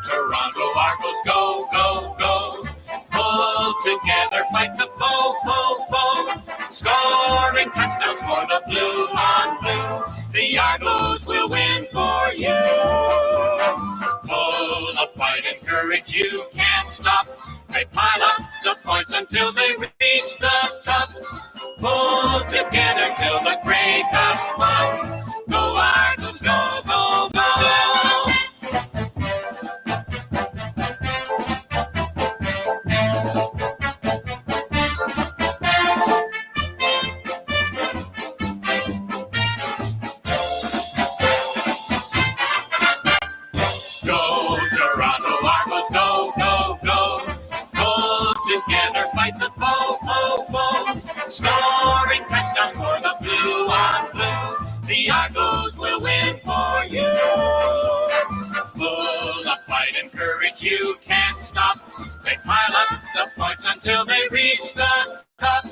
Toronto Argos, go, go, go. Pull together, fight the foe, foe, foe. Scoring touchdowns for the blue on blue. The Argos will win for you. Full of fight and courage, you can't stop. They pile up the points until they reach the top. Pull together till the Grey Cups pop. Go Argos, go, go, go. Go Toronto Argos, go, go, go. Pull together, fight the foe, foe, foe. Scoring touchdowns for the blue on blue. The Argos will win for you. Full of fight and courage, you can't stop. They pile up the points until they reach the top.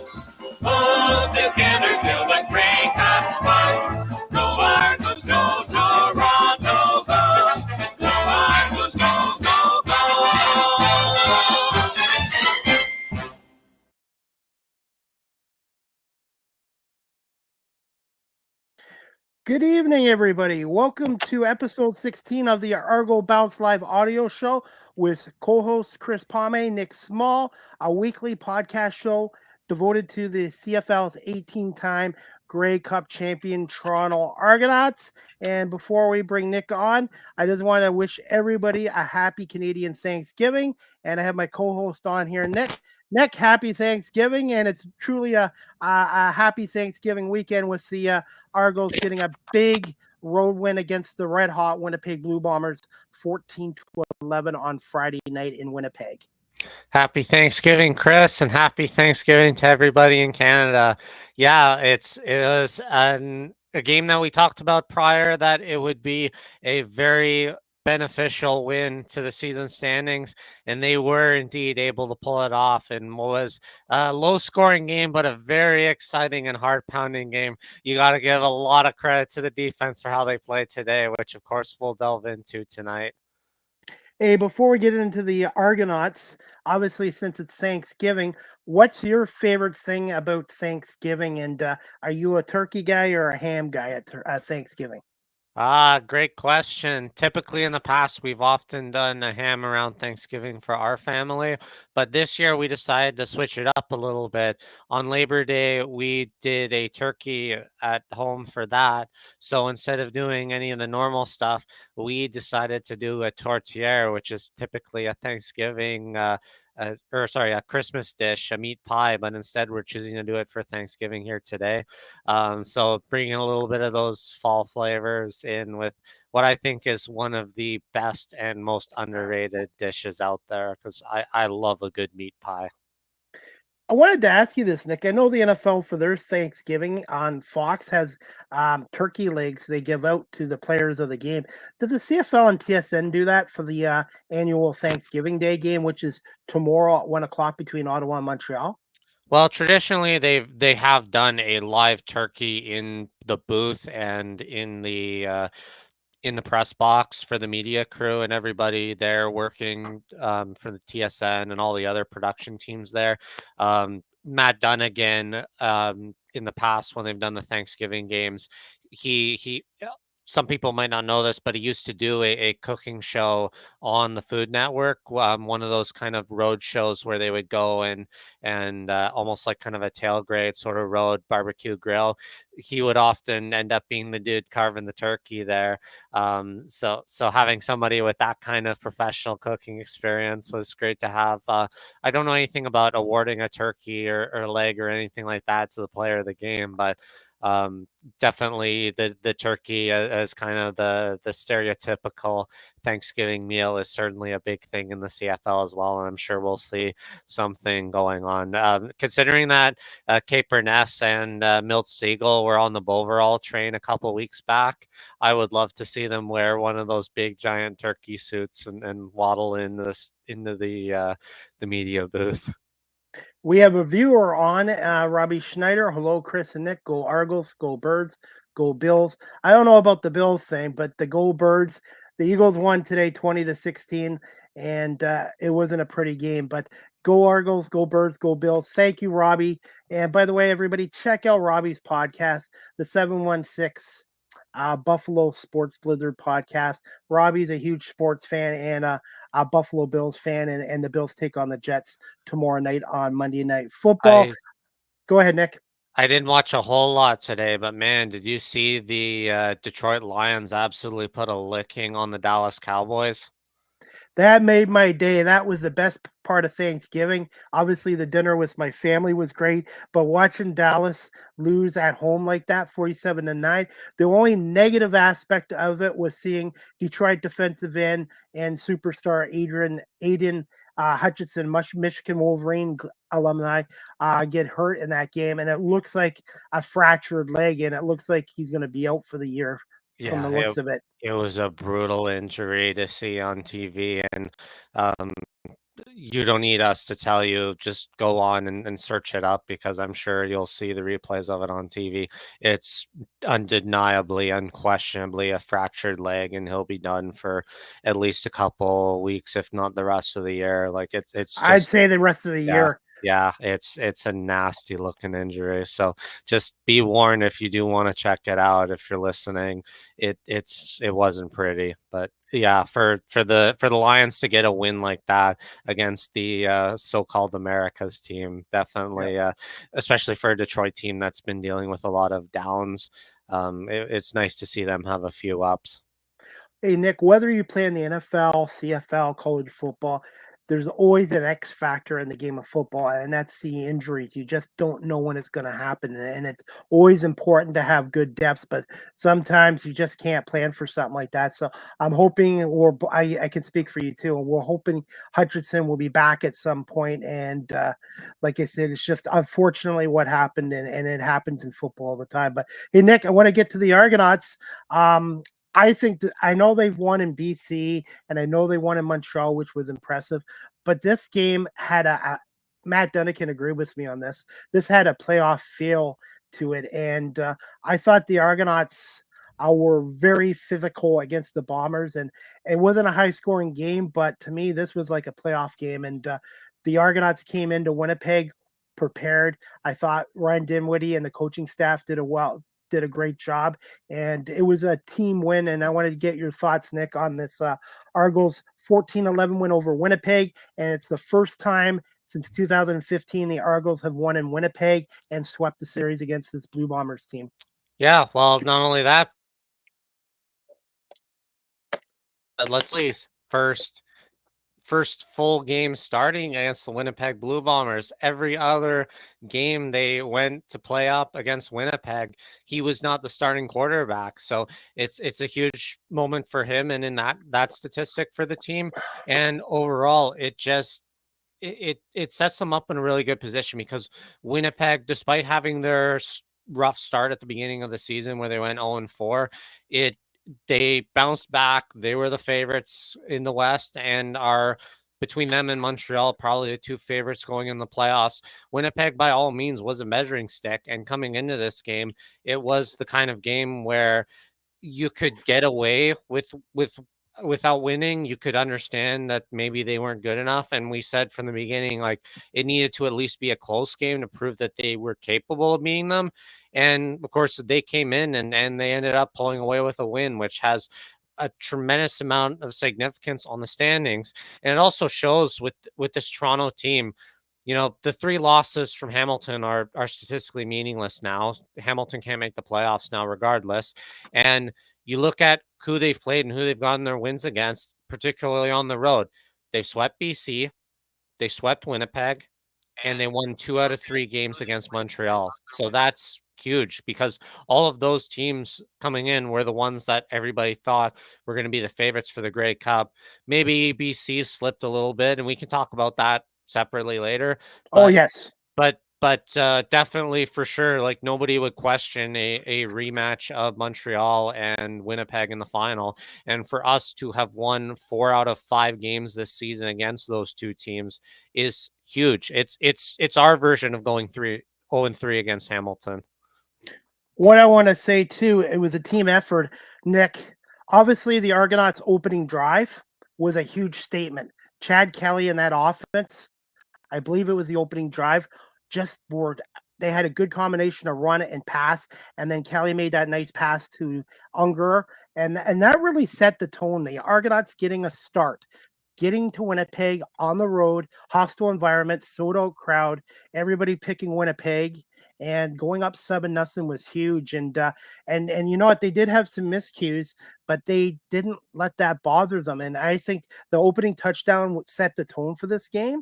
Pull together till the Grey Cups pop. Go Argos, go Toronto, go. Go Argos, go, go, go. Good evening, everybody. Welcome to episode 16 of the Argo Bounce Live audio show with co-hosts Chris Pomay, Nick Small, a weekly podcast show devoted to the CFL's 18-time Grey Cup champion Toronto Argonauts. And before we bring Nick on, I just want to wish everybody a happy Canadian Thanksgiving. And I have my co-host on here, Nick. Nick, happy Thanksgiving, and it's truly a happy Thanksgiving weekend with the Argos getting a big road win against the red-hot Winnipeg Blue Bombers, 14-11 on Friday night in Winnipeg. Happy Thanksgiving, Chris, and happy Thanksgiving to everybody in Canada. Yeah, it was a game that we talked about prior that it would be a very beneficial win to the season standings, and they were indeed able to pull it off in what was a low-scoring game, but a very exciting and heart-pounding game. You got to give a lot of credit to the defense for how they played today, which, of course, we'll delve into tonight. Hey, before we get into the Argonauts, obviously, since it's Thanksgiving, what's your favorite thing about Thanksgiving? And are you a turkey guy or a ham guy at Thanksgiving? Great question. Typically in the past, we've often done a ham around Thanksgiving for our family, but this year we decided to switch it up a little bit. On Labor Day, we did a turkey at home for that. So instead of doing any of the normal stuff, we decided to do a tortilla, which is typically a Thanksgiving a Christmas dish, a meat pie, but instead we're choosing to do it for Thanksgiving here today. So bringing a little bit of those fall flavors in with what I think is one of the best and most underrated dishes out there, because I love a good meat pie. I wanted to ask you this, Nick. I know the NFL for their Thanksgiving on Fox has turkey legs they give out to the players of the game. Does the CFL and TSN do that for the annual Thanksgiving Day game, which is tomorrow at 1 o'clock between Ottawa and Montreal? Well, traditionally they have done a live turkey in the booth and in the press box for the media crew and everybody there working for the TSN and all the other production teams there. Matt Dunnigan, in the past when they've done the Thanksgiving games, he some people might not know this, but he used to do a cooking show on the Food Network, one of those kind of road shows where they would go and almost like kind of a tailgate sort of road barbecue grill. He would often end up being the dude carving the turkey there. So having somebody with that kind of professional cooking experience was great to have. I don't know anything about awarding a turkey or leg or anything like that to the player of the game, but definitely the turkey as kind of the stereotypical Thanksgiving meal is certainly a big thing in the CFL as well, and I'm sure we'll see something going on. Considering that Cape Burness and Milt Stegall were on the Boverall train a couple weeks back, I would love to see them wear one of those big giant turkey suits and waddle into the media booth. We have a viewer on, Robbie Schneider. Hello, Chris and Nick. Go Argos, go Birds, go Bills. I don't know about the Bills thing, but the go Birds. the Eagles won today 20-16, and it wasn't a pretty game. But go Argos, go Birds, go Bills. Thank you, Robbie. And by the way, everybody, check out Robbie's podcast, the 716 Buffalo Sports Blizzard podcast. Robbie's a huge sports fan and a Buffalo Bills fan, and the Bills take on the Jets tomorrow night on Monday Night Football. Go ahead, Nick. I didn't watch a whole lot today, but man, did you see the Detroit Lions absolutely put a licking on the Dallas Cowboys? That made my day. That was the best part of Thanksgiving. Obviously, the dinner with my family was great, but watching Dallas lose at home like that, 47-9, the only negative aspect of it was seeing Detroit defensive end and superstar Aiden Hutchinson, Michigan Wolverine alumni, get hurt in that game, and it looks like a fractured leg, and it looks like he's going to be out for the year from the looks of it. It was a brutal injury to see on TV, and you don't need us to tell you. Just go on and search it up, because I'm sure you'll see the replays of it on TV. It's undeniably, unquestionably a fractured leg, and he'll be done for at least a couple weeks, if not the rest of the year. Like it's just, I'd say the rest of the year. Yeah, it's a nasty looking injury. So just be warned if you do want to check it out. If you're listening, it wasn't pretty, but yeah, for the Lions to get a win like that against the so-called America's team, definitely, especially for a Detroit team that's been dealing with a lot of downs. It's nice to see them have a few ups. Hey, Nick, whether you play in the NFL, CFL, college football, there's always an X factor in the game of football, and that's the injuries. You just don't know when it's going to happen, and it's always important to have good depth, but sometimes you just can't plan for something like that. So I'm hoping, or I can speak for you too, and we're hoping Hutchinson will be back at some point. And like I said, it's just unfortunately what happened, and it happens in football all the time. But hey, Nick, I want to get to the Argonauts. I think that I know they've won in BC, and I know they won in Montreal, which was impressive. But this game had Matt Dunn can agree with me on this. This had a playoff feel to it, and I thought the Argonauts were very physical against the Bombers, and it wasn't a high-scoring game, but to me, this was like a playoff game. And the Argonauts came into Winnipeg prepared. I thought Ryan Dinwiddie and the coaching staff did a great job, and it was a team win. And I wanted to get your thoughts, Nick, on this Argos 14-11 win over Winnipeg, and it's the first time since 2015 the Argos have won in Winnipeg and swept the series against this Blue Bombers team. Yeah, well, not only that, but let's see, first full game starting against the Winnipeg Blue Bombers. Every other game they went to play up against Winnipeg, he was not the starting quarterback. So it's a huge moment for him, and in that statistic for the team. And overall, it sets them up in a really good position, because Winnipeg, despite having their rough start at the beginning of the season where they went 0-4, they bounced back. They were the favorites in the West, and are, between them and Montreal, probably the two favorites going in the playoffs. Winnipeg, by all means, was a measuring stick, and coming into this game, it was the kind of game where you could get away without winning. You could understand that maybe they weren't good enough, and we said from the beginning, like, it needed to at least be a close game to prove that they were capable of beating them. And of course, they came in and they ended up pulling away with a win, which has a tremendous amount of significance on the standings. And it also shows with this Toronto team, the three losses from Hamilton are statistically meaningless now. Hamilton can't make the playoffs now regardless. And you look at who they've played and who they've gotten their wins against, particularly on the road. They've swept BC, they swept Winnipeg, and they won 2 out of 3 games against Montreal. So that's huge, because all of those teams coming in were the ones that everybody thought were going to be the favorites for the Grey Cup. Maybe BC slipped a little bit, and we can talk about that separately later. Oh, yes. But definitely, for sure, like, nobody would question a rematch of Montreal and Winnipeg in the final. And for us to have won 4 out of 5 games this season against those two teams is huge. It's our version of going 0-3 against Hamilton. What I want to say too, it was a team effort, Nick. Obviously, the Argonauts' opening drive was a huge statement. Chad Kelly and that offense, I believe it was the opening drive, just were they had a good combination of run and pass, and then Kelly made that nice pass to Unger, and that really set the tone. The Argonauts getting a start, getting to Winnipeg on the road, hostile environment, sold out crowd, everybody picking Winnipeg, and going up 7-0 was huge. And you know what? They did have some miscues, but they didn't let that bother them. And I think the opening touchdown set the tone for this game.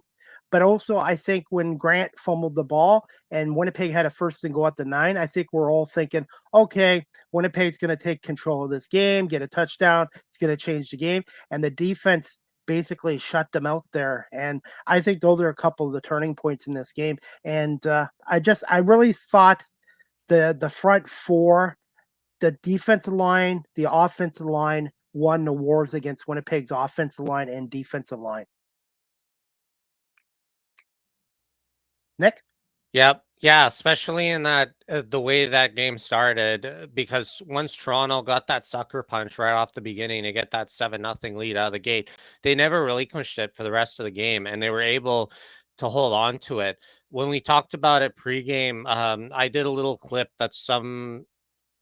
But also, I think when Grant fumbled the ball and Winnipeg had a first and go at the 9, I think we're all thinking, okay, Winnipeg's going to take control of this game, get a touchdown. It's going to change the game. And the defense basically shut them out there. And I think those are a couple of the turning points in this game. And I really thought the front four, the defensive line, the offensive line won the wars against Winnipeg's offensive line and defensive line. Nick? Yep. Yeah, especially in that the way that game started, because once Toronto got that sucker punch right off the beginning to get that 7-0 lead out of the gate, they never relinquished it for the rest of the game, and they were able to hold on to it. When we talked about it pregame, I did a little clip that some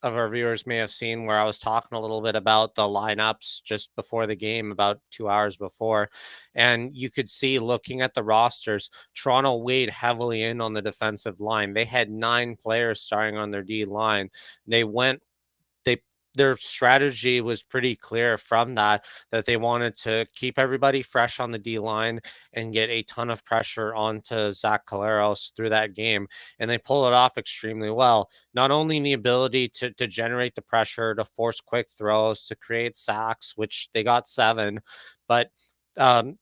of our viewers may have seen where I was talking a little bit about the lineups just before the game, about 2 hours before. And you could see, looking at the rosters, Toronto weighed heavily in on the defensive line. They had 9 players starting on their D line. They went, their strategy was pretty clear from that they wanted to keep everybody fresh on the D line and get a ton of pressure onto Zach Collaros through that game. And they pull it off extremely well. Not only in the ability to generate the pressure, to force quick throws, to create sacks, which they got 7, but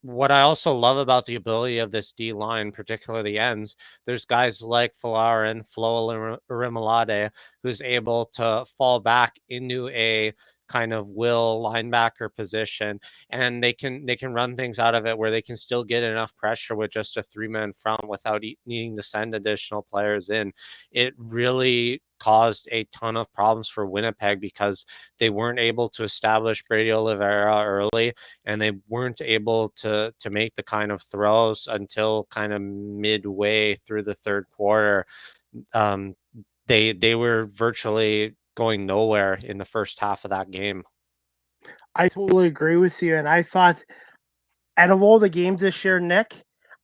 what I also love about the ability of this D line, particularly the ends, there's guys like Flower and Flo Rimolade who's able to fall back into a kind of will linebacker position, and they can run things out of it where they can still get enough pressure with just a 3-man front without needing to send additional players in. It really caused a ton of problems for Winnipeg because they weren't able to establish Brady Oliveira early, and they weren't able to make the kind of throws until kind of midway through the third quarter. They were virtually going nowhere in the first half of that game. I totally agree with you. And I thought, out of all the games this year, Nick,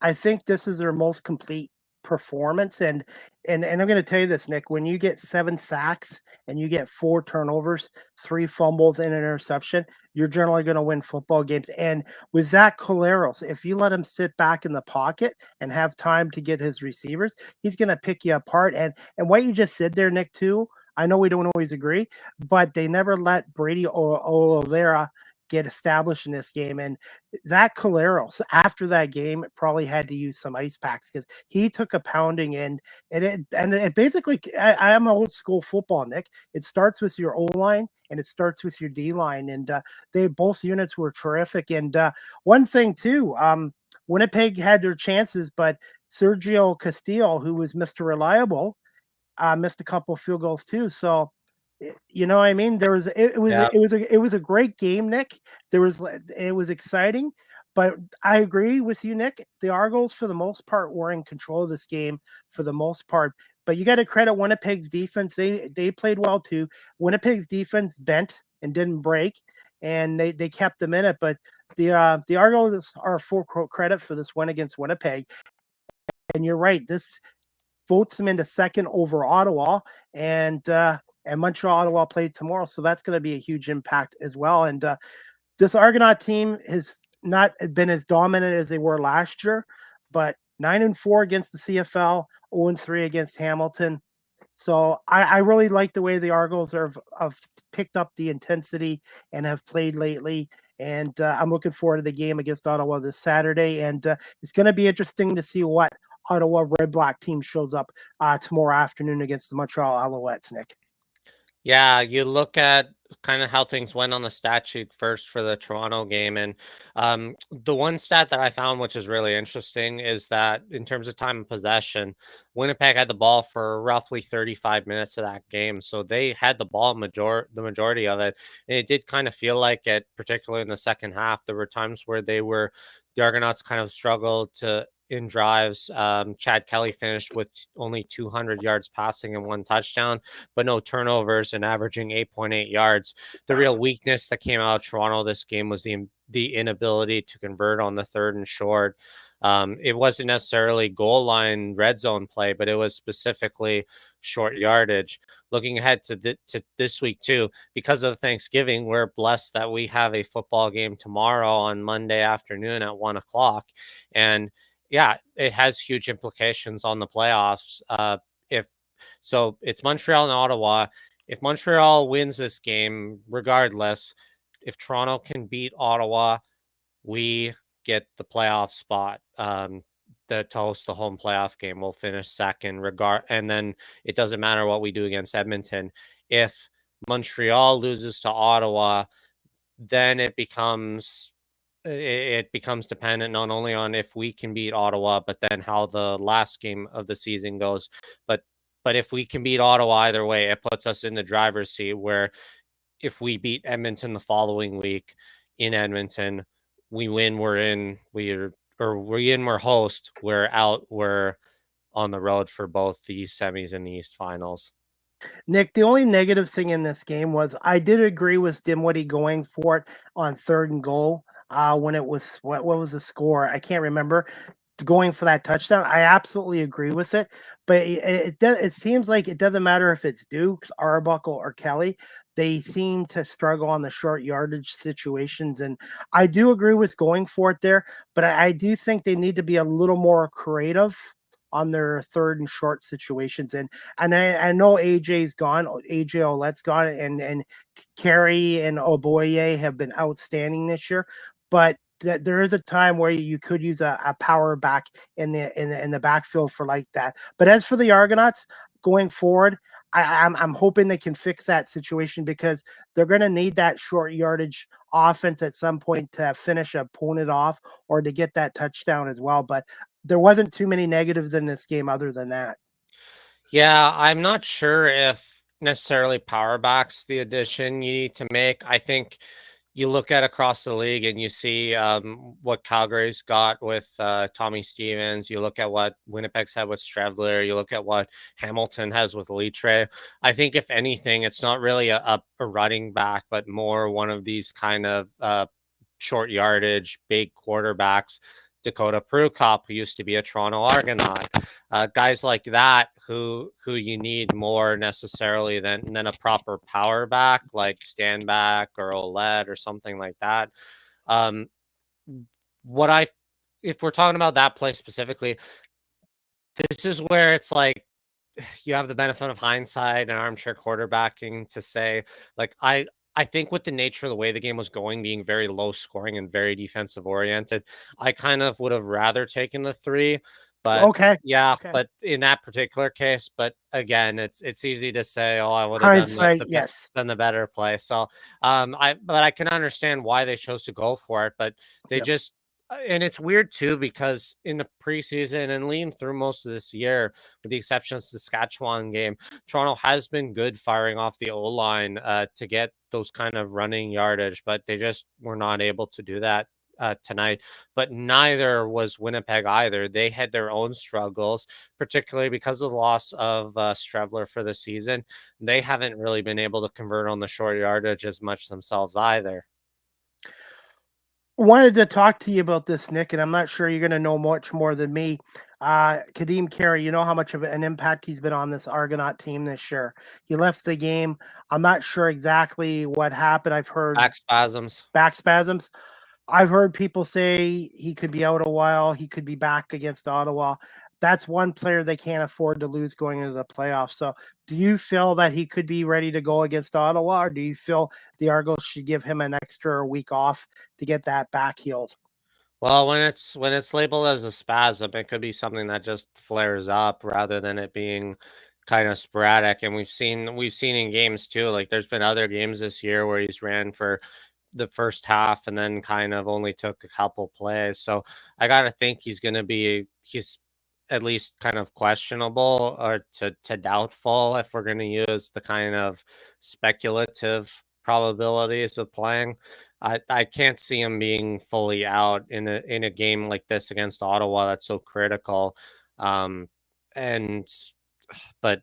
I think this is their most complete performance. And I'm going to tell you this, Nick, when you get 7 sacks and you get 4 turnovers, 3 fumbles and an interception, you're generally going to win football games. And with Zach Collaros, if you let him sit back in the pocket and have time to get his receivers, he's going to pick you apart. And what you just said there, Nick, too, I know we don't always agree, but they never let Brady Oliveira get established in this game. And Zach Collaros, after that game, probably had to use some ice packs because he took a pounding. And it basically, I am old school football, Nick. It starts with your O line and it starts with your D line, and they both units were terrific. And one thing too, Winnipeg had their chances, but Sergio Castillo, who was Mr. Reliable, missed a couple of field goals too. So, you know what I mean? It was a great game, Nick. It was exciting, but I agree with you, Nick. The Argos, for the most part, were in control of this game for the most part. But you got to credit Winnipeg's defense. They played well too. Winnipeg's defense bent and didn't break, and they kept them in it. But the Argos are full credit for this win against Winnipeg. And you're right. This votes them into second over Ottawa, and Montreal, Ottawa played tomorrow, so that's going to be a huge impact as well. And this Argonaut team has not been as dominant as they were last year, but 9-4 against the CFL, 0-3 against Hamilton. So I really like the way the Argos have picked up the intensity and have played lately. And I'm looking forward to the game against Ottawa this Saturday. And it's going to be interesting to see what Ottawa Red Black team shows up tomorrow afternoon against the Montreal Alouettes, Nick. Yeah, you look at kind of how things went on the stat sheet first for the Toronto game. And the one stat that I found, which is really interesting, is that in terms of time of possession, Winnipeg had the ball for roughly 35 minutes of that game. So they had the ball the majority of it. And it did kind of feel like it, particularly in the second half. There were times where the Argonauts kind of struggled to in drives. Chad Kelly finished with only 200 yards passing and 1 touchdown, but no turnovers and averaging 8.8 yards. The real weakness that came out of Toronto this game was the inability to convert on the third and short. It wasn't necessarily goal line red zone play, but it was specifically short yardage. Looking ahead to this week too, because of Thanksgiving, we're blessed that we have a football game tomorrow on Monday afternoon at 1 o'clock, and yeah, it has huge implications on the playoffs. If so, it's Montreal and Ottawa. If Montreal wins this game, regardless, if Toronto can beat Ottawa, we get the playoff spot. To host the home playoff game, we'll finish second. And then it doesn't matter what we do against Edmonton. If Montreal loses to Ottawa, then it becomes dependent not only on if we can beat Ottawa, but then how the last game of the season goes. But if we can beat Ottawa either way, it puts us in the driver's seat where if we beat Edmonton the following week in Edmonton, we win, we're in, we're host, we're out, we're on the road for both the semis and the East finals. Nick, the only negative thing in this game was I did agree with Dimwitty going for it on third and goal. When it was what was the score? I can't remember. Going for that touchdown, I absolutely agree with it. But it seems like it doesn't matter if it's Dukes, Arbuckle, or Kelly. They seem to struggle on the short yardage situations, and I do agree with going for it there. But I do think they need to be a little more creative on their third and short situations. And I know AJ's gone, AJ Ouellette's gone, and Carey and Oboye have been outstanding this year. But there is a time where you could use a power back in the backfield for like that. But as for the Argonauts going forward, I'm hoping they can fix that situation because they're going to need that short yardage offense at some point to finish a opponent off or to get that touchdown as well. But there wasn't too many negatives in this game other than that. Yeah, I'm not sure if necessarily power backs the addition you need to make. I think you look at across the league and you see what Calgary's got with Tommy Stevens. You look at what Winnipeg's had with Strevler. You look at what Hamilton has with Litre. I think if anything, it's not really a running back, but more one of these kind of short yardage, big quarterbacks. Dakota Prukop, who used to be a Toronto Argonaut, guys like that who you need more necessarily than a proper power back like Stanback or Ouellette or something like that. If we're talking about that play specifically, this is where it's like you have the benefit of hindsight and armchair quarterbacking to say, like, I think with the nature of the way the game was going, being very low scoring and very defensive oriented, I kind of would have rather taken the 3. But Okay. but in that particular case, but again, it's easy to say, oh, I would have Hindsight, yes. done the better play. So I can understand why they chose to go for it, but they just and it's weird too because in the preseason and leading through most of this year, with the exception of the Saskatchewan game, Toronto has been good firing off the O-line to get those kind of running yardage, but they just were not able to do that tonight. But neither was Winnipeg either. They had their own struggles, particularly because of the loss of Strevler for the season. They haven't really been able to convert on the short yardage as much themselves either. Wanted to talk to you about this, Nick, and I'm not sure you're going to know much more than me. Kadeem Carey, you know how much of an impact he's been on this Argonaut team this year. He left the game. I'm not sure exactly what happened. I've heard back spasms. I've heard people say he could be out a while. He could be back against Ottawa. That's one player they can't afford to lose going into the playoffs. So do you feel that he could be ready to go against Ottawa, or do you feel the Argos should give him an extra week off to get that back healed? Well, when it's labeled as a spasm, it could be something that just flares up rather than it being kind of sporadic, and we've seen in games too. Like there's been other games this year where he's ran for the first half and then kind of only took a couple plays. So I got to think he's at least kind of questionable or to doubtful if we're going to use the kind of speculative probabilities of playing. I can't see him being fully out in a game like this against Ottawa that's so critical. And but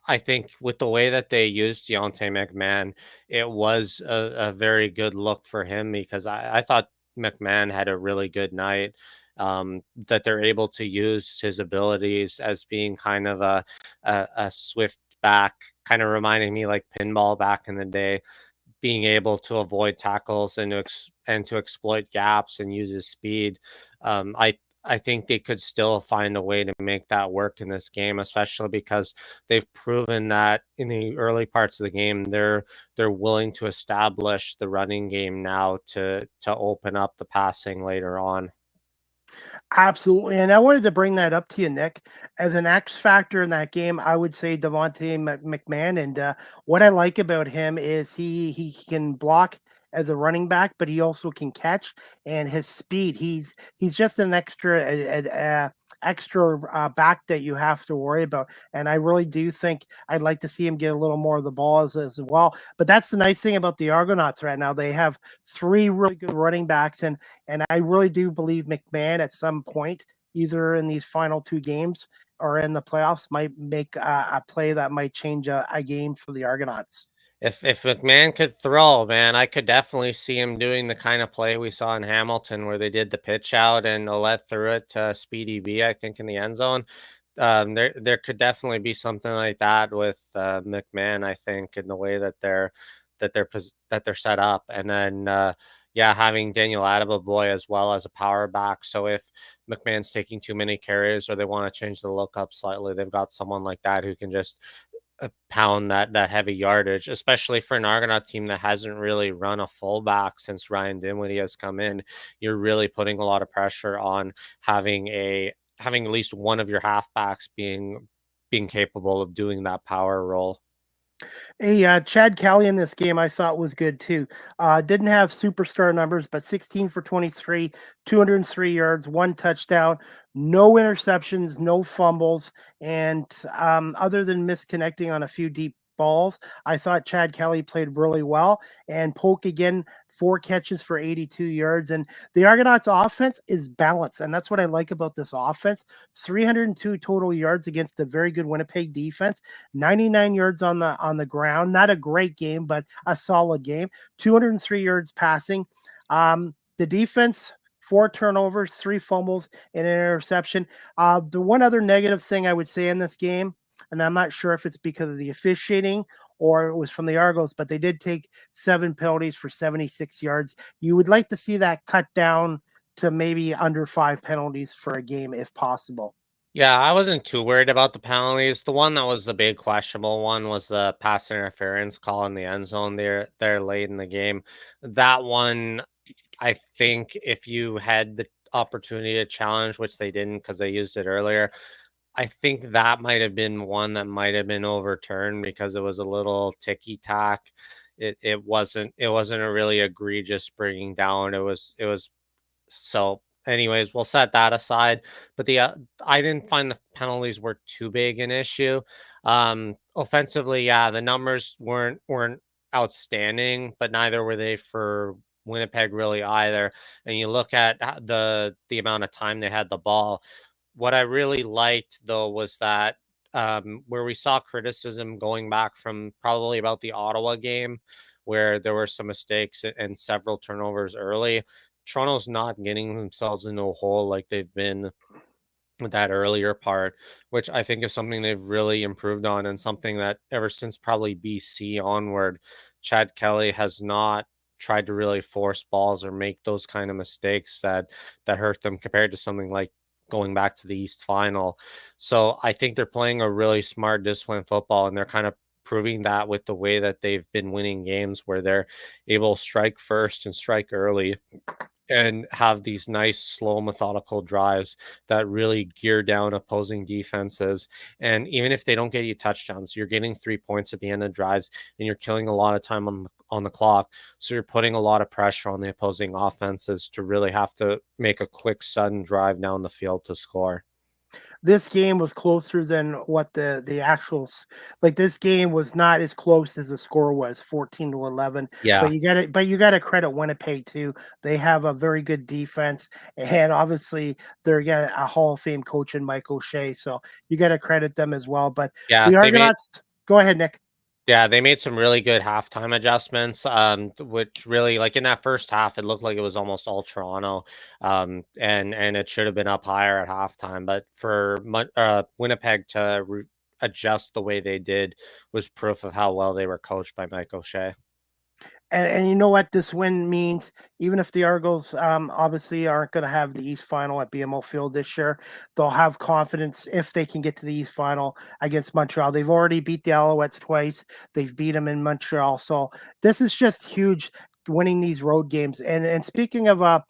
I think with the way that they used Deontay McMahon, it was a very good look for him because I thought McMahon had a really good night. That they're able to use his abilities as being kind of a swift back, kind of reminding me like pinball back in the day, being able to avoid tackles and to exploit gaps and use his speed. I think they could still find a way to make that work in this game, especially because they've proven that in the early parts of the game they're willing to establish the running game now to open up the passing later on. Absolutely. And I wanted to bring that up to you, Nick. As an X factor in that game, I would say Devontae McMahon. And what I like about him is he can block as a running back, but he also can catch, and his speed. He's just an extra back that you have to worry about. And I really do think I'd like to see him get a little more of the ball as well. But that's the nice thing about the Argonauts right now. They have three really good running backs, and I really do believe McMahon at some point, either in these final two games or in the playoffs, might make a play that might change a game for the Argonauts. If McMahon could throw, man, I could definitely see him doing the kind of play we saw in Hamilton where they did the pitch out and let threw it to Speedy B, I think, in the end zone. There could definitely be something like that with McMahon, I think, in the way that they're set up, and then yeah, having Daniel Adeboboy as well as a power back. So if McMahon's taking too many carries or they want to change the look up slightly, they've got someone like that who can just pound that heavy yardage, especially for an Argonaut team that hasn't really run a fullback since Ryan Dinwiddie has come in. You're really putting a lot of pressure on having at least one of your halfbacks being capable of doing that power role. Hey, Chad Kelly in this game I thought was good too. Didn't have superstar numbers, but 16 for 23, 203 yards, one touchdown, no interceptions, no fumbles, and other than misconnecting on a few deep balls, I thought Chad Kelly played really well. And Polk again, 4 catches for 82 yards. And the Argonauts offense is balanced, and that's what I like about this offense. 302 total yards against a very good Winnipeg defense. 99 yards on the ground. Not a great game, but a solid game. 203 yards passing. The defense, 4 turnovers, 3 fumbles, and an interception. The one other negative thing I would say in this game, and I'm not sure if it's because of the officiating or it was from the Argos, but they did take 7 penalties for 76 yards. You would like to see that cut down to maybe under 5 penalties for a game if possible. Yeah, I wasn't too worried about the penalties. The one that was the big questionable one was the pass interference call in the end zone there late in the game. That one, I think if you had the opportunity to challenge, which they didn't because they used it earlier, I think that might have been one that might have been overturned because it was a little ticky tack. It wasn't a really egregious bringing down. It was so. Anyways, we'll set that aside. But I didn't find the penalties were too big an issue. Offensively, yeah, the numbers weren't outstanding, but neither were they for Winnipeg really either. And you look at the amount of time they had the ball. What I really liked though was that where we saw criticism going back from probably about the Ottawa game, where there were some mistakes and several turnovers early. Toronto's not getting themselves into a hole like they've been with that earlier part, which I think is something they've really improved on, and something that ever since probably BC onward, Chad Kelly has not tried to really force balls or make those kind of mistakes that hurt them compared to something like going back to the East Final. So I think they're playing a really smart, disciplined football, and they're kind of proving that with the way that they've been winning games where they're able to strike first and strike early. and have these nice, slow, methodical drives that really gear down opposing defenses. And even if they don't get you touchdowns, you're getting 3 points at the end of drives, and you're killing a lot of time on the clock. So you're putting a lot of pressure on the opposing offenses to really have to make a quick, sudden drive down the field to score. This game was closer than what the actual like this game was not as close as the score was 14-11. Yeah. But you got to credit Winnipeg too. They have a very good defense, and obviously they're getting a Hall of Fame coach in Mike O'Shea, so you got to credit them as well. But Yeah. the They made Argonauts, go ahead, Nick. Yeah, they made some really good halftime adjustments, which really, like in that first half, it looked like it was almost all Toronto, and it should have been up higher at halftime. But for Winnipeg to adjust the way they did was proof of how well they were coached by Mike O'Shea. And you know what this win means? Even if the Argos obviously aren't going to have the East Final at BMO Field this year, they'll have confidence if they can get to the East Final against Montreal. They've already beat the Alouettes twice. They've beat them in Montreal. So this is just huge, winning these road games. And speaking of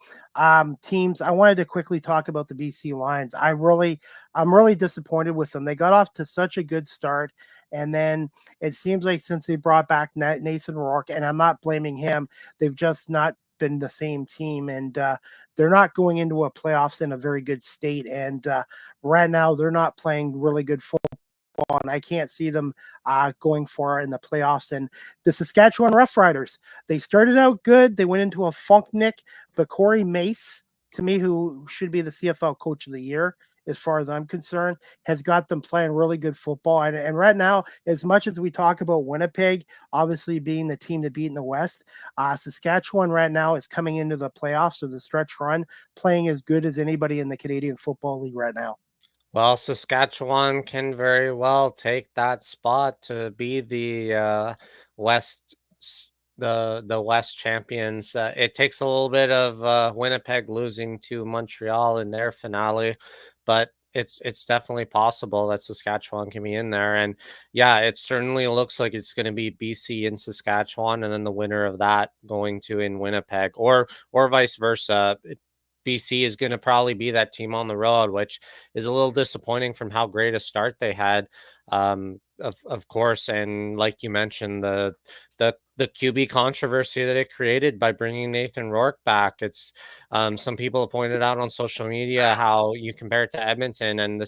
teams, I wanted to quickly talk about the BC Lions. I'm really disappointed with them. They got off to such a good start, and then it seems like since they brought back Nathan Rourke, and I'm not blaming him, they've just not been the same team, and they're not going into a playoffs in a very good state. And right now, they're not playing really good football, and I can't see them going far in the playoffs. And the Saskatchewan Roughriders, they started out good. They went into a funk, Nick, but Corey Mace, to me, who should be the CFL Coach of the Year, as far as I'm concerned, has got them playing really good football. And right now, as much as we talk about Winnipeg, obviously being the team to beat in the West, Saskatchewan right now is coming into the playoffs or the stretch run, playing as good as anybody in the Canadian Football League right now. Well, Saskatchewan can very well take that spot to be the West the West champions. It takes a little bit of Winnipeg losing to Montreal in their finale, but it's definitely possible that Saskatchewan can be in there. And yeah, it certainly looks like it's going to be BC in Saskatchewan, and then the winner of that going to in Winnipeg, or vice versa. BC is going to probably be that team on the road, which is a little disappointing from how great a start they had. Of course, and like you mentioned, the QB controversy that it created by bringing Nathan Rourke back. It's some people have pointed out on social media how you compare it to Edmonton, and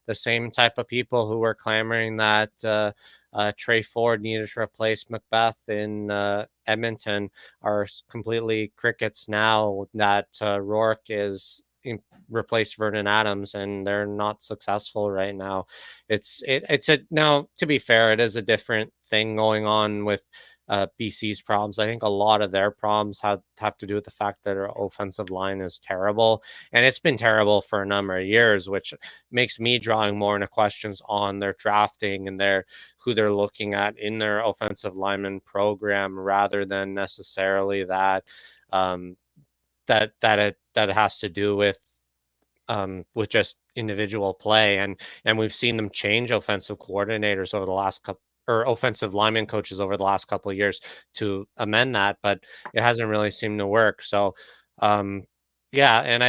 the same type of people who were clamoring that Trey Ford needed to replace Macbeth in Edmonton are completely crickets now that Rourke is replaced Vernon Adams, and they're not successful right now. Now, to be fair, it is a different thing going on with BC's problems. I think a lot of their problems have to do with the fact that our offensive line is terrible, and it's been terrible for a number of years, which makes me drawing more into questions on their drafting and who they're looking at in their offensive lineman program, rather than necessarily that it has to do with just individual play. And we've seen them change offensive coordinators over the last couple, or offensive lineman coaches over the last couple of years to amend that, but it hasn't really seemed to work. So, yeah, and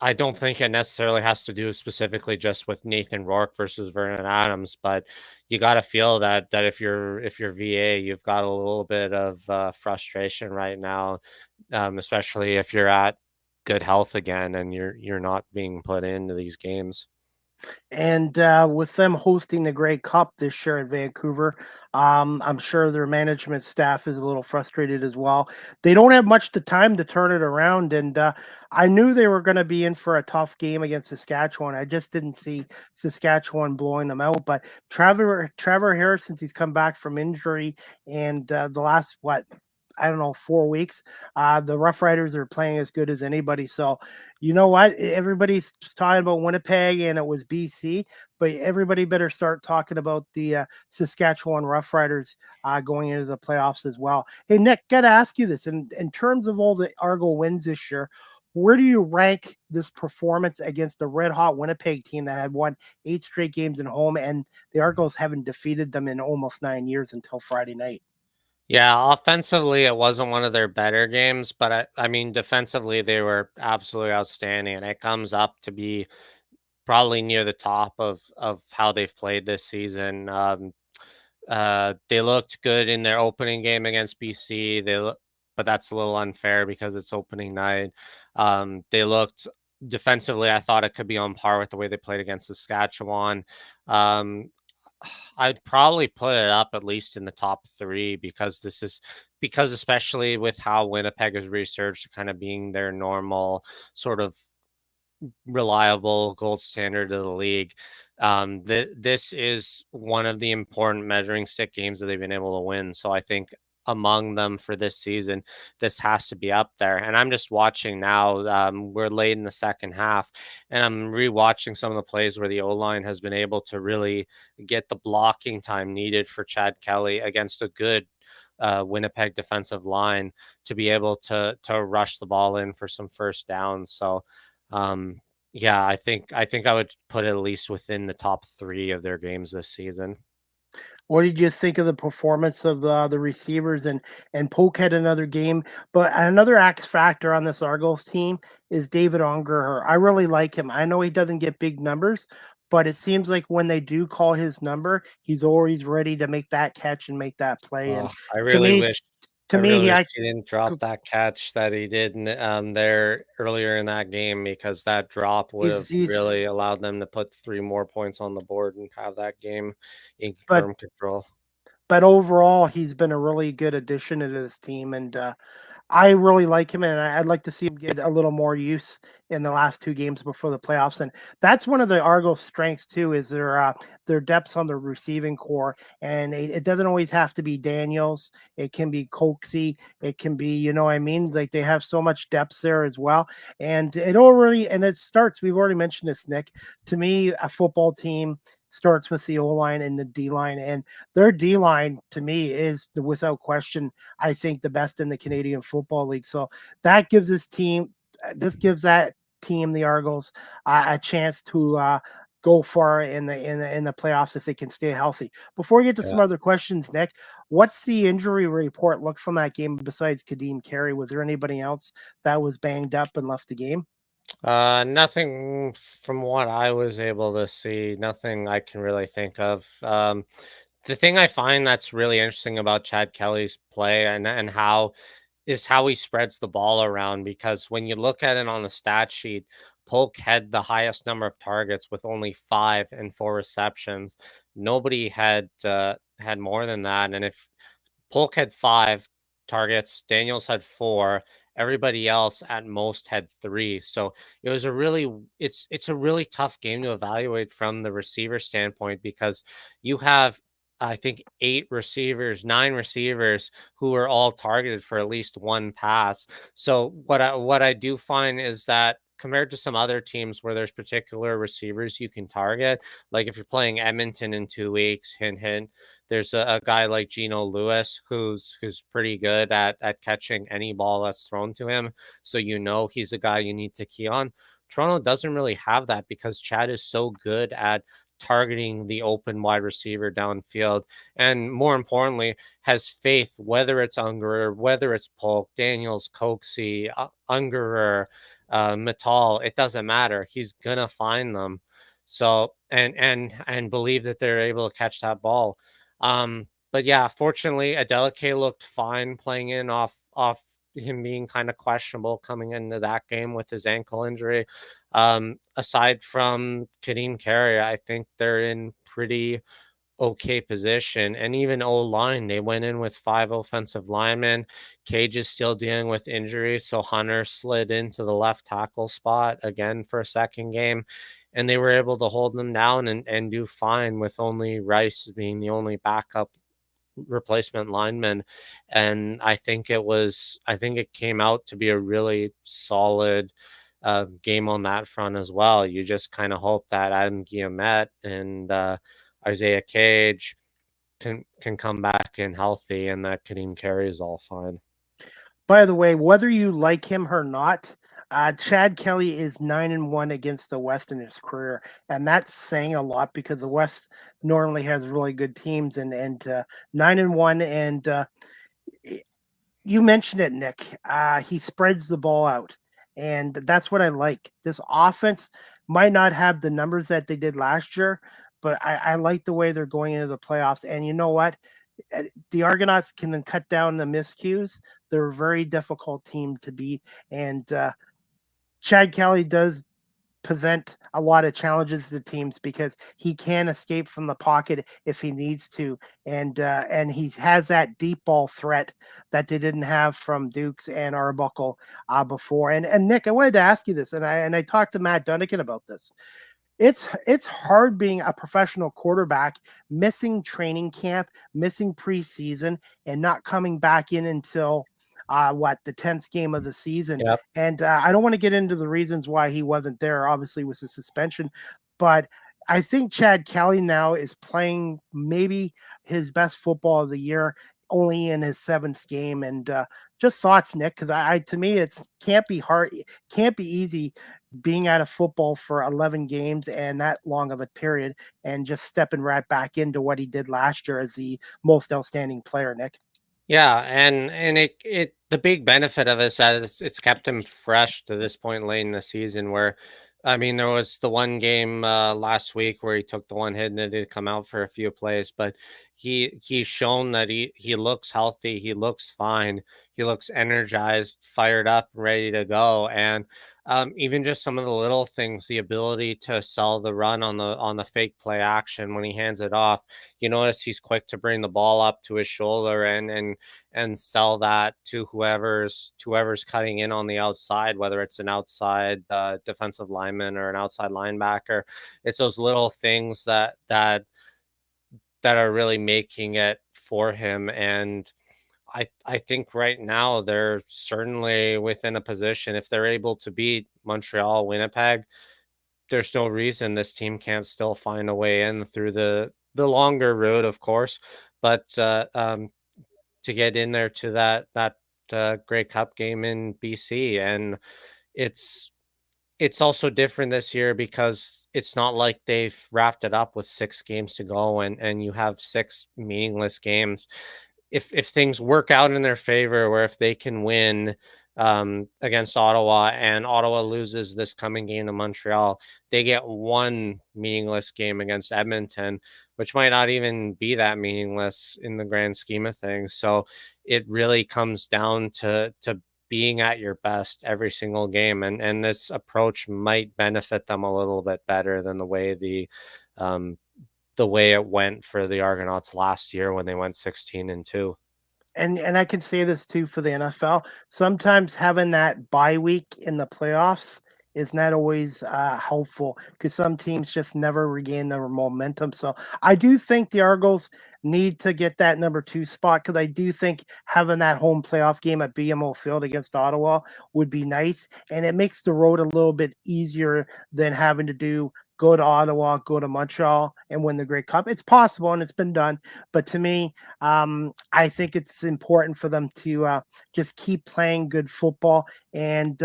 I don't think it necessarily has to do specifically just with Nathan Rourke versus Vernon Adams, but you got to feel that if you're VA, you've got a little bit of frustration right now, especially if you're at good health again and you're not being put into these games. And with them hosting the Grey Cup this year in Vancouver, I'm sure their management staff is a little frustrated as well. They don't have much time to turn it around, and I knew they were going to be in for a tough game against Saskatchewan. I just didn't see Saskatchewan blowing them out. But Trevor Harris, since he's come back from injury, and the last I don't know, 4 weeks. The Rough Riders are playing as good as anybody. So, you know what? Everybody's talking about Winnipeg and it was BC, but everybody better start talking about the Saskatchewan Rough Riders going into the playoffs as well. Hey, Nick, got to ask you this. In terms of all the Argo wins this year, where do you rank this performance against the red-hot Winnipeg team that had won 8 straight games at home, and the Argos haven't defeated them in almost 9 years until Friday night? Yeah, offensively, it wasn't one of their better games, but I mean, defensively, they were absolutely outstanding, and it comes up to be probably near the top of how they've played this season. They looked good in their opening game against BC. But that's a little unfair because it's opening night. They looked defensively. I thought it could be on par with the way they played against Saskatchewan. Um, I'd probably put it up at least in the top three because especially with how Winnipeg has resurged to kind of being their normal sort of reliable gold standard of the league. This is one of the important measuring stick games that they've been able to win. So I think among them for this season, this has to be up there. And I'm just watching now. We're late in the second half, and I'm rewatching some of the plays where the O line has been able to really get the blocking time needed for Chad Kelly against a good Winnipeg defensive line to be able to rush the ball in for some first downs. So um, yeah, I think I would put it at least within the top three of their games this season. What did you think of the performance of the receivers and Polk had another game, but another X factor on this Argos team is David Ongerer. I really like him. I know he doesn't get big numbers, but it seems like when they do call his number, he's always ready to make that catch and make that play. Oh, And I to really me, wish I to me, really he wish I he didn't drop that catch that he did there earlier in that game because that drop would have he's really allowed them to put three more points on the board and have that game in but firm control. overall, he's been a really good addition to this team, and I really like him, and I'd like to see him get a little more use in the last two games before the playoffs. And that's one of the Argos' strengths too, is their depths on the receiving core. And it doesn't always have to be Daniels. It can be Coxie. It can be, you know what I mean? Like they have so much depth there as well. And it starts, we've already mentioned this, Nick. To me, a football team starts with the O line and the D line. And their D line to me is without question, I think the best in the Canadian Football League. So that gives this gives that team, the Argos, a chance to go far in the playoffs if they can stay healthy. Before we get to some other questions, Nick, what's the injury report look from that game besides Kadeem Carey? Was there anybody else that was banged up and left the game? Nothing from what I was able to see, nothing I can really think of. The thing I find that's really interesting about Chad Kelly's play and how he spreads the ball around because when you look at it on the stat sheet, Polk had the highest number of targets with only 5 and 4 receptions. Nobody had more than that, and if Polk had 5 targets, Daniels had 4. Everybody else at most had 3. So it was a really it's a really tough game to evaluate from the receiver standpoint because you have I think 9 receivers who are all targeted for at least one pass. So what I do find is that compared to some other teams where there's particular receivers you can target, like if you're playing Edmonton in 2 weeks, hint hint, there's a guy like Geno Lewis who's pretty good at catching any ball that's thrown to him. So you know he's a guy you need to key on. Toronto doesn't really have that because Chad is so good at targeting the open wide receiver downfield. And more importantly, has faith, whether it's Ungerer, whether it's Polk, Daniels, Coxie, Ungerer, Metal, it doesn't matter. He's gonna find them. So and believe that they're able to catch that ball. But yeah, fortunately, Adeleke looked fine playing in off him being kind of questionable coming into that game with his ankle injury. Aside from Kadeem Carey, I think they're in pretty okay position. And even O line, they went in with 5 offensive linemen. Cage is still dealing with injuries, so Hunter slid into the left tackle spot again for a second game. And they were able to hold them down and do fine with only Rice being the only backup replacement lineman. And I think it came out to be a really solid game on that front as well. You just kind of hope that Adam Guillemette and Isaiah Cage can come back in healthy and that Kadeem Carey is all fine. By the way, whether you like him or not, Chad Kelly is 9-1 against the West in his career, and that's saying a lot because the West normally has really good teams, and 9-1, and you mentioned it, Nick. He spreads the ball out, and that's what I like. This offense might not have the numbers that they did last year, but I like the way they're going into the playoffs. And you know what? The Argonauts can then cut down the miscues. They're a very difficult team to beat, and Chad Kelly does present a lot of challenges to teams because he can escape from the pocket if he needs to, and he has that deep ball threat that they didn't have from Dukes and Arbuckle before. And Nick, I wanted to ask you this, and I talked to Matt Dunnigan about this. It's hard being a professional quarterback, missing training camp, missing preseason, and not coming back in until the 10th game of the season. Yep. And I don't want to get into the reasons why he wasn't there. Obviously, was a suspension, but I think Chad Kelly now is playing maybe his best football of the year, only in his 7th game. And just thoughts, Nick, because to me, it's can't be hard, can't be easy being out of football for 11 games and that long of a period, and just stepping right back into what he did last year as the most outstanding player, Nick. Yeah, and it the big benefit of it is that it's kept him fresh to this point late in the season. Where, I mean, there was the one game last week where he took the one hit and it did come out for a few plays, but he's shown that he looks healthy, he looks fine, he looks energized, fired up, ready to go, and even just some of the little things, the ability to sell the run on the fake play action when he hands it off. You notice he's quick to bring the ball up to his shoulder and sell that to whoever's cutting in on the outside, whether it's an outside defensive lineman or an outside linebacker. It's those little things that are really making it for him. And I think right now they're certainly within a position, if they're able to beat Montreal, Winnipeg, there's no reason this team can't still find a way in through the longer route, of course, but to get in there to that Grey Cup game in BC. And it's also different this year because it's not like they've wrapped it up with 6 games to go and you have 6 meaningless games. If things work out in their favor, where if they can win against Ottawa and Ottawa loses this coming game to Montreal, they get 1 meaningless game against Edmonton, which might not even be that meaningless in the grand scheme of things. So it really comes down to being at your best every single game, and this approach might benefit them a little bit better than the way it went for the Argonauts last year when they went 16-2. And I can say this too for the NFL. Sometimes having that bye week in the playoffs is not always helpful because some teams just never regain their momentum. So I do think the Argos need to get that number 2 spot, because I do think having that home playoff game at BMO Field against Ottawa would be nice, and it makes the road a little bit easier than having to go to Ottawa, go to Montreal, and win the Grey Cup. It's possible, and it's been done. But to me, I think it's important for them to just keep playing good football. And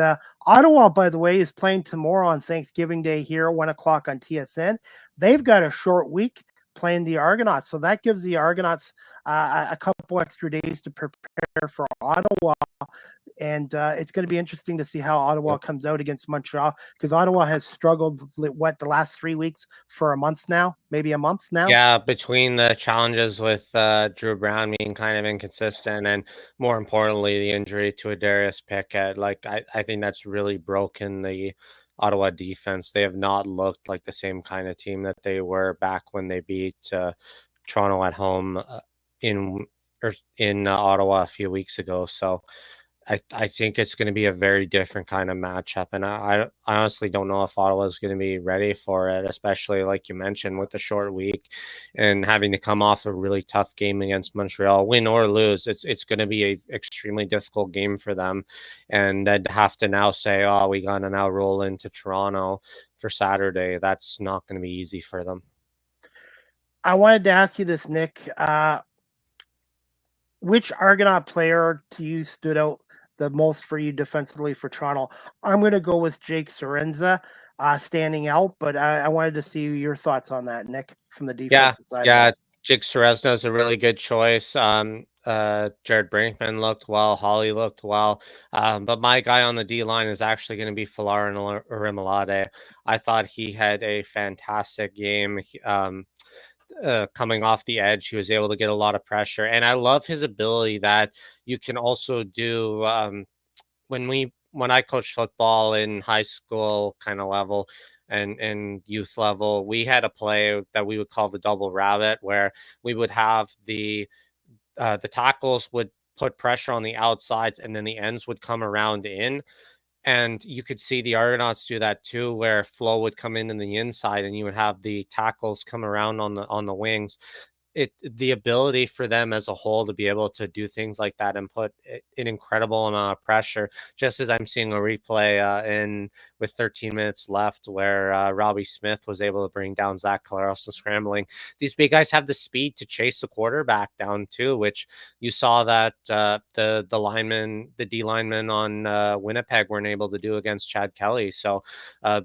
Ottawa, by the way, is playing tomorrow on Thanksgiving Day here at 1 o'clock on TSN. They've got a short week playing the Argonauts. So that gives the Argonauts a couple extra days to prepare for Ottawa. And it's going to be interesting to see how Ottawa comes out against Montreal, because Ottawa has struggled, the last 3 weeks for a month now, maybe a month now. Yeah, between the challenges with Drew Brown being kind of inconsistent and, more importantly, the injury to Adarius Pickett, I think that's really broken the Ottawa defense. They have not looked like the same kind of team that they were back when they beat Toronto at home in Ottawa a few weeks ago. So I think it's going to be a very different kind of matchup, and I honestly don't know if Ottawa is going to be ready for it, especially like you mentioned with the short week and having to come off a really tough game against Montreal, win or lose. It's going to be an extremely difficult game for them, and they'd have to now say, "Oh, we got to now roll into Toronto for Saturday." That's not going to be easy for them. I wanted to ask you this, Nick. Which Argonaut player to you stood out the most for you defensively for Toronto? I'm going to go with Jake Sorenza standing out, but I wanted to see your thoughts on that, Nick, from the defensive side. Yeah, Jake Sorenza is a really good choice. Jared Brinkman looked well. Holly looked well. But my guy on the D line is actually going to be Falarin Orimolade. I thought he had a fantastic game. Coming off the edge, he was able to get a lot of pressure, and I love his ability that you can also do. When I coached football in high school kind of level and youth level, we had a play that we would call the double rabbit, where we would have the tackles would put pressure on the outsides, and then the ends would come around in. And you could see the Argonauts do that too, where flow would come in the inside, and you would have the tackles come around on the wings. The ability for them as a whole to be able to do things like that and put an incredible amount of pressure. Just as I'm seeing a replay in with 13 minutes left, where Robbie Smith was able to bring down Zach Collaros scrambling. These big guys have the speed to chase the quarterback down too, which you saw that the D linemen on Winnipeg weren't able to do against Chad Kelly. So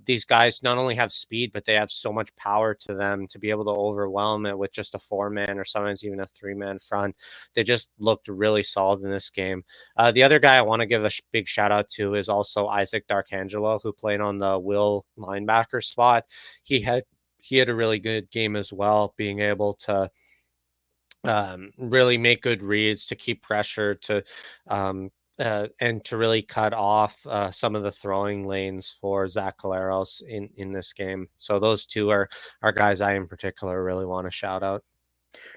these guys not only have speed, but they have so much power to them to be able to overwhelm it with just a 4-man or sometimes even a 3-man front. They just looked really solid in this game. The other guy I want to give a big shout out to is also Isaac Darkangelo, who played on the will linebacker spot. He had a really good game as well, being able to really make good reads, to keep pressure, and to really cut off some of the throwing lanes for Zach Collaros in this game. So those two are guys I in particular really want to shout out.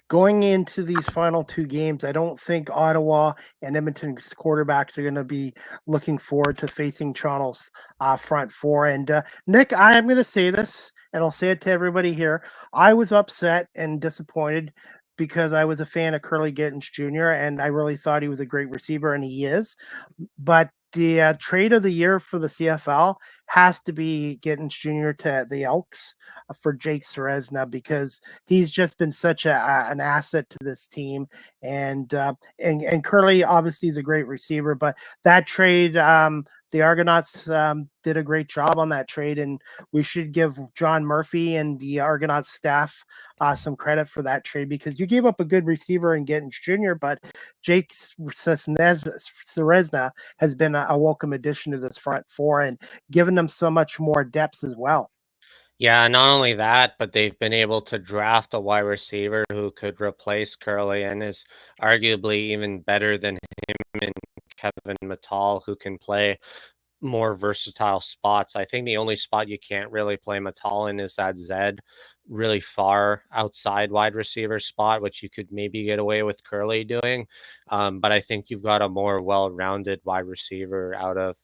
Going into these final two games, I don't think Ottawa and Edmonton's quarterbacks are going to be looking forward to facing Toronto's front four. And Nick, I am going to say this, and I'll say it to everybody here. I was upset and disappointed because I was a fan of Curly Gittens Jr., and I really thought he was a great receiver, and he is. But the trade of the year for the CFL has to be Gittens Jr. to the Elks for Jake Serezna, because he's just been such an asset to this team. And Curly obviously is a great receiver, but that trade, the Argonauts did a great job on that trade, and we should give John Murphy and the Argonauts staff some credit for that trade, because you gave up a good receiver in Gittens Jr., but Jake Serezna has been a welcome addition to this front four and given them so much more depth as well. Yeah, not only that, but they've been able to draft a wide receiver who could replace Curly and is arguably even better than him in Kevin Mattal, who can play more versatile spots. I think the only spot you can't really play Mattal in is that Zed really far outside wide receiver spot, which you could maybe get away with Curly doing. But I think you've got a more well-rounded wide receiver out of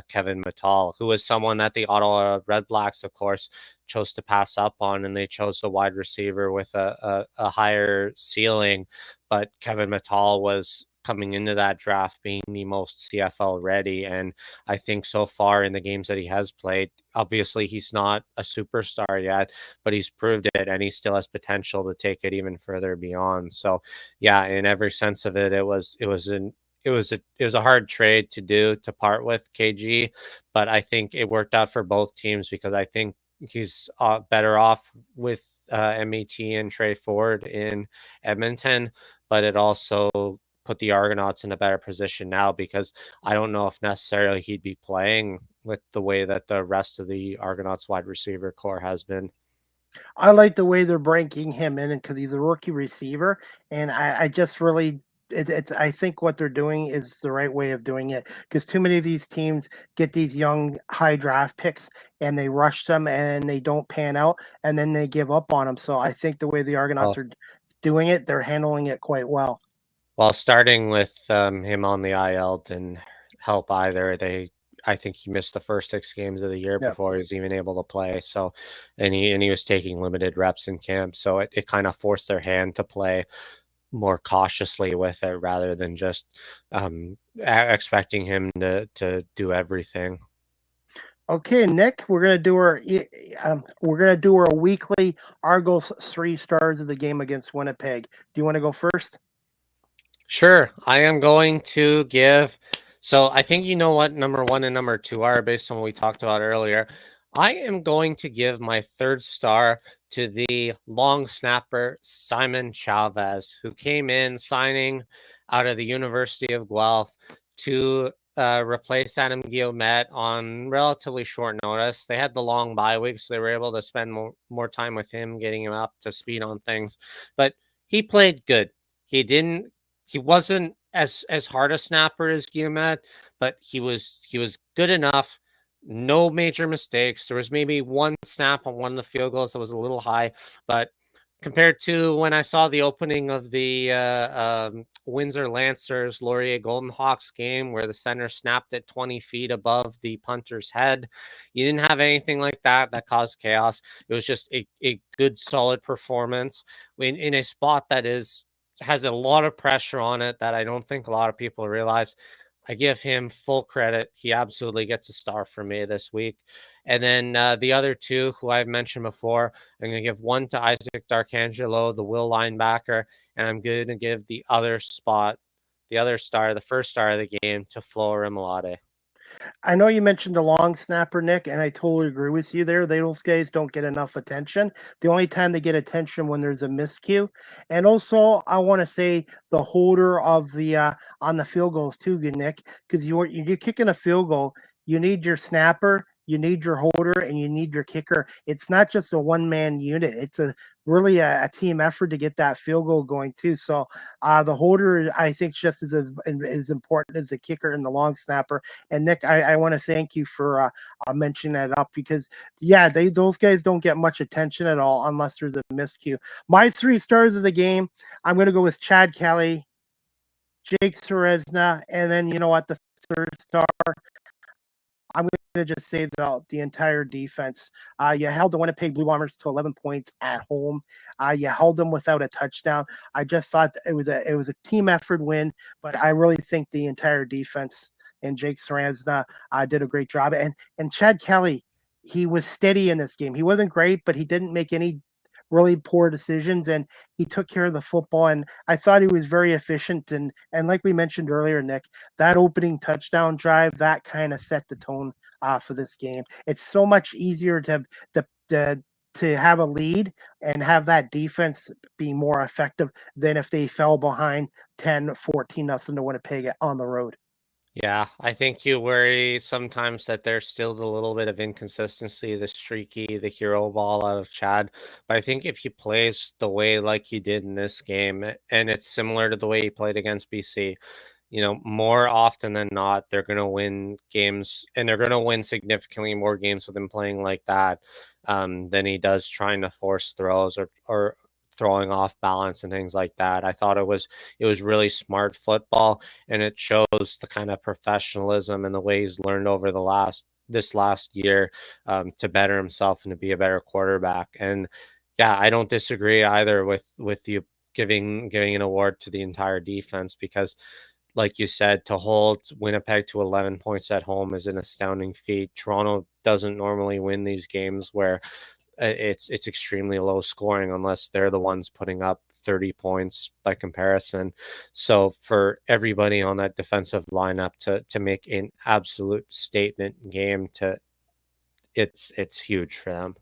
Kevin Mattal, who is someone that the Ottawa Red Blacks, of course, chose to pass up on, and they chose a wide receiver with a higher ceiling. But Kevin Mattal was coming into that draft being the most CFL ready. And I think so far in the games that he has played, obviously he's not a superstar yet, but he's proved it, and he still has potential to take it even further beyond. So yeah, in every sense of it, it was a hard trade to do, to part with KG, but I think it worked out for both teams, because I think he's better off with MET and Trey Ford in Edmonton, but it also put the Argonauts in a better position now, because I don't know if necessarily he'd be playing with the way that the rest of the Argonauts wide receiver core has been. I like the way they're breaking him in, because he's a rookie receiver, and I just really I think what they're doing is the right way of doing it, because too many of these teams get these young high draft picks and they rush them and they don't pan out, and then they give up on them. So I think the way the Argonauts are doing it, they're handling it quite well. Well, starting with him on the IL didn't help either. I think he missed the first 6 games of the year before he was even able to play. So, and he was taking limited reps in camp. So it kind of forced their hand to play more cautiously with it, rather than just expecting him to do everything. Okay, Nick, we're gonna do our weekly Argos 3 stars of the game against Winnipeg. Do you want to go first? Sure, I am going to give. So I think you know what number 1 and number 2 are based on what we talked about earlier. I am going to give my third star to the long snapper Simon Chavez, who came in signing out of the University of Guelph to replace Adam Guillaumet on relatively short notice. They had the long bye week, so they were able to spend more time with him, getting him up to speed on things. But he played good. He wasn't as hard a snapper as Guillaumet, but he was good enough. No major mistakes. There was maybe one snap on one of the field goals that was a little high, but compared to when I saw the opening of the Windsor Lancers Laurier Golden Hawks game where the center snapped it 20 feet above the punter's head, you didn't have anything like that that caused chaos. It was just a good, solid performance in a spot that has a lot of pressure on it that I don't think a lot of people realize. I give him full credit. He absolutely gets a star for me this week. And then the other two who I've mentioned before, I'm going to give one to Isaac Darkangelo, the Will linebacker, and I'm going to give the other star, the first star of the game to Flo Remolade. I know you mentioned the long snapper, Nick, and I totally agree with you there. Those guys don't get enough attention. The only time they get attention when there's a miscue. And also, I want to say the holder of the on the field goals too, good Nick, because you're kicking a field goal. You need your snapper, you need your holder, and you need your kicker. It's not just a one-man unit. It's really a team effort to get that field goal going too. So the holder, I think, just as important as the kicker and the long snapper. And Nick, I want to thank you for mentioning that up because those guys don't get much attention at all unless there's a miscue. My 3 stars of the game, I'm going to go with Chad Kelly, Jake Serezna, and then you know what, the third star, I'm going to just say the entire defense. You held the Winnipeg Blue Bombers to 11 points at home. You held them without a touchdown. I just thought it was a team effort win, but I really think the entire defense and Jake Serezna did a great job. And Chad Kelly, he was steady in this game. He wasn't great, but he didn't make any really poor decisions, and he took care of the football. And I thought he was very efficient. And like we mentioned earlier, Nick, that opening touchdown drive that kind of set the tone for this game. It's so much easier to have a lead and have that defense be more effective than if they fell behind 10-14 to Winnipeg on the road. Yeah, I think you worry sometimes that there's still a little bit of inconsistency, the streaky, the hero ball out of Chad. But I think if he plays the way like he did in this game, and it's similar to the way he played against BC, more often than not, they're going to win games, and they're going to win significantly more games with him playing like that than he does trying to force throws or throwing off balance and things like that. I thought it was really smart football, and it shows the kind of professionalism and the way he's learned over this last year to better himself and to be a better quarterback. And yeah, I don't disagree either with you giving an award to the entire defense because, like you said, to hold Winnipeg to 11 points at home is an astounding feat. Toronto doesn't normally win these games where it's extremely low scoring unless they're the ones putting up 30 points by comparison. So for everybody on that defensive lineup to make an absolute statement game, it's huge for them.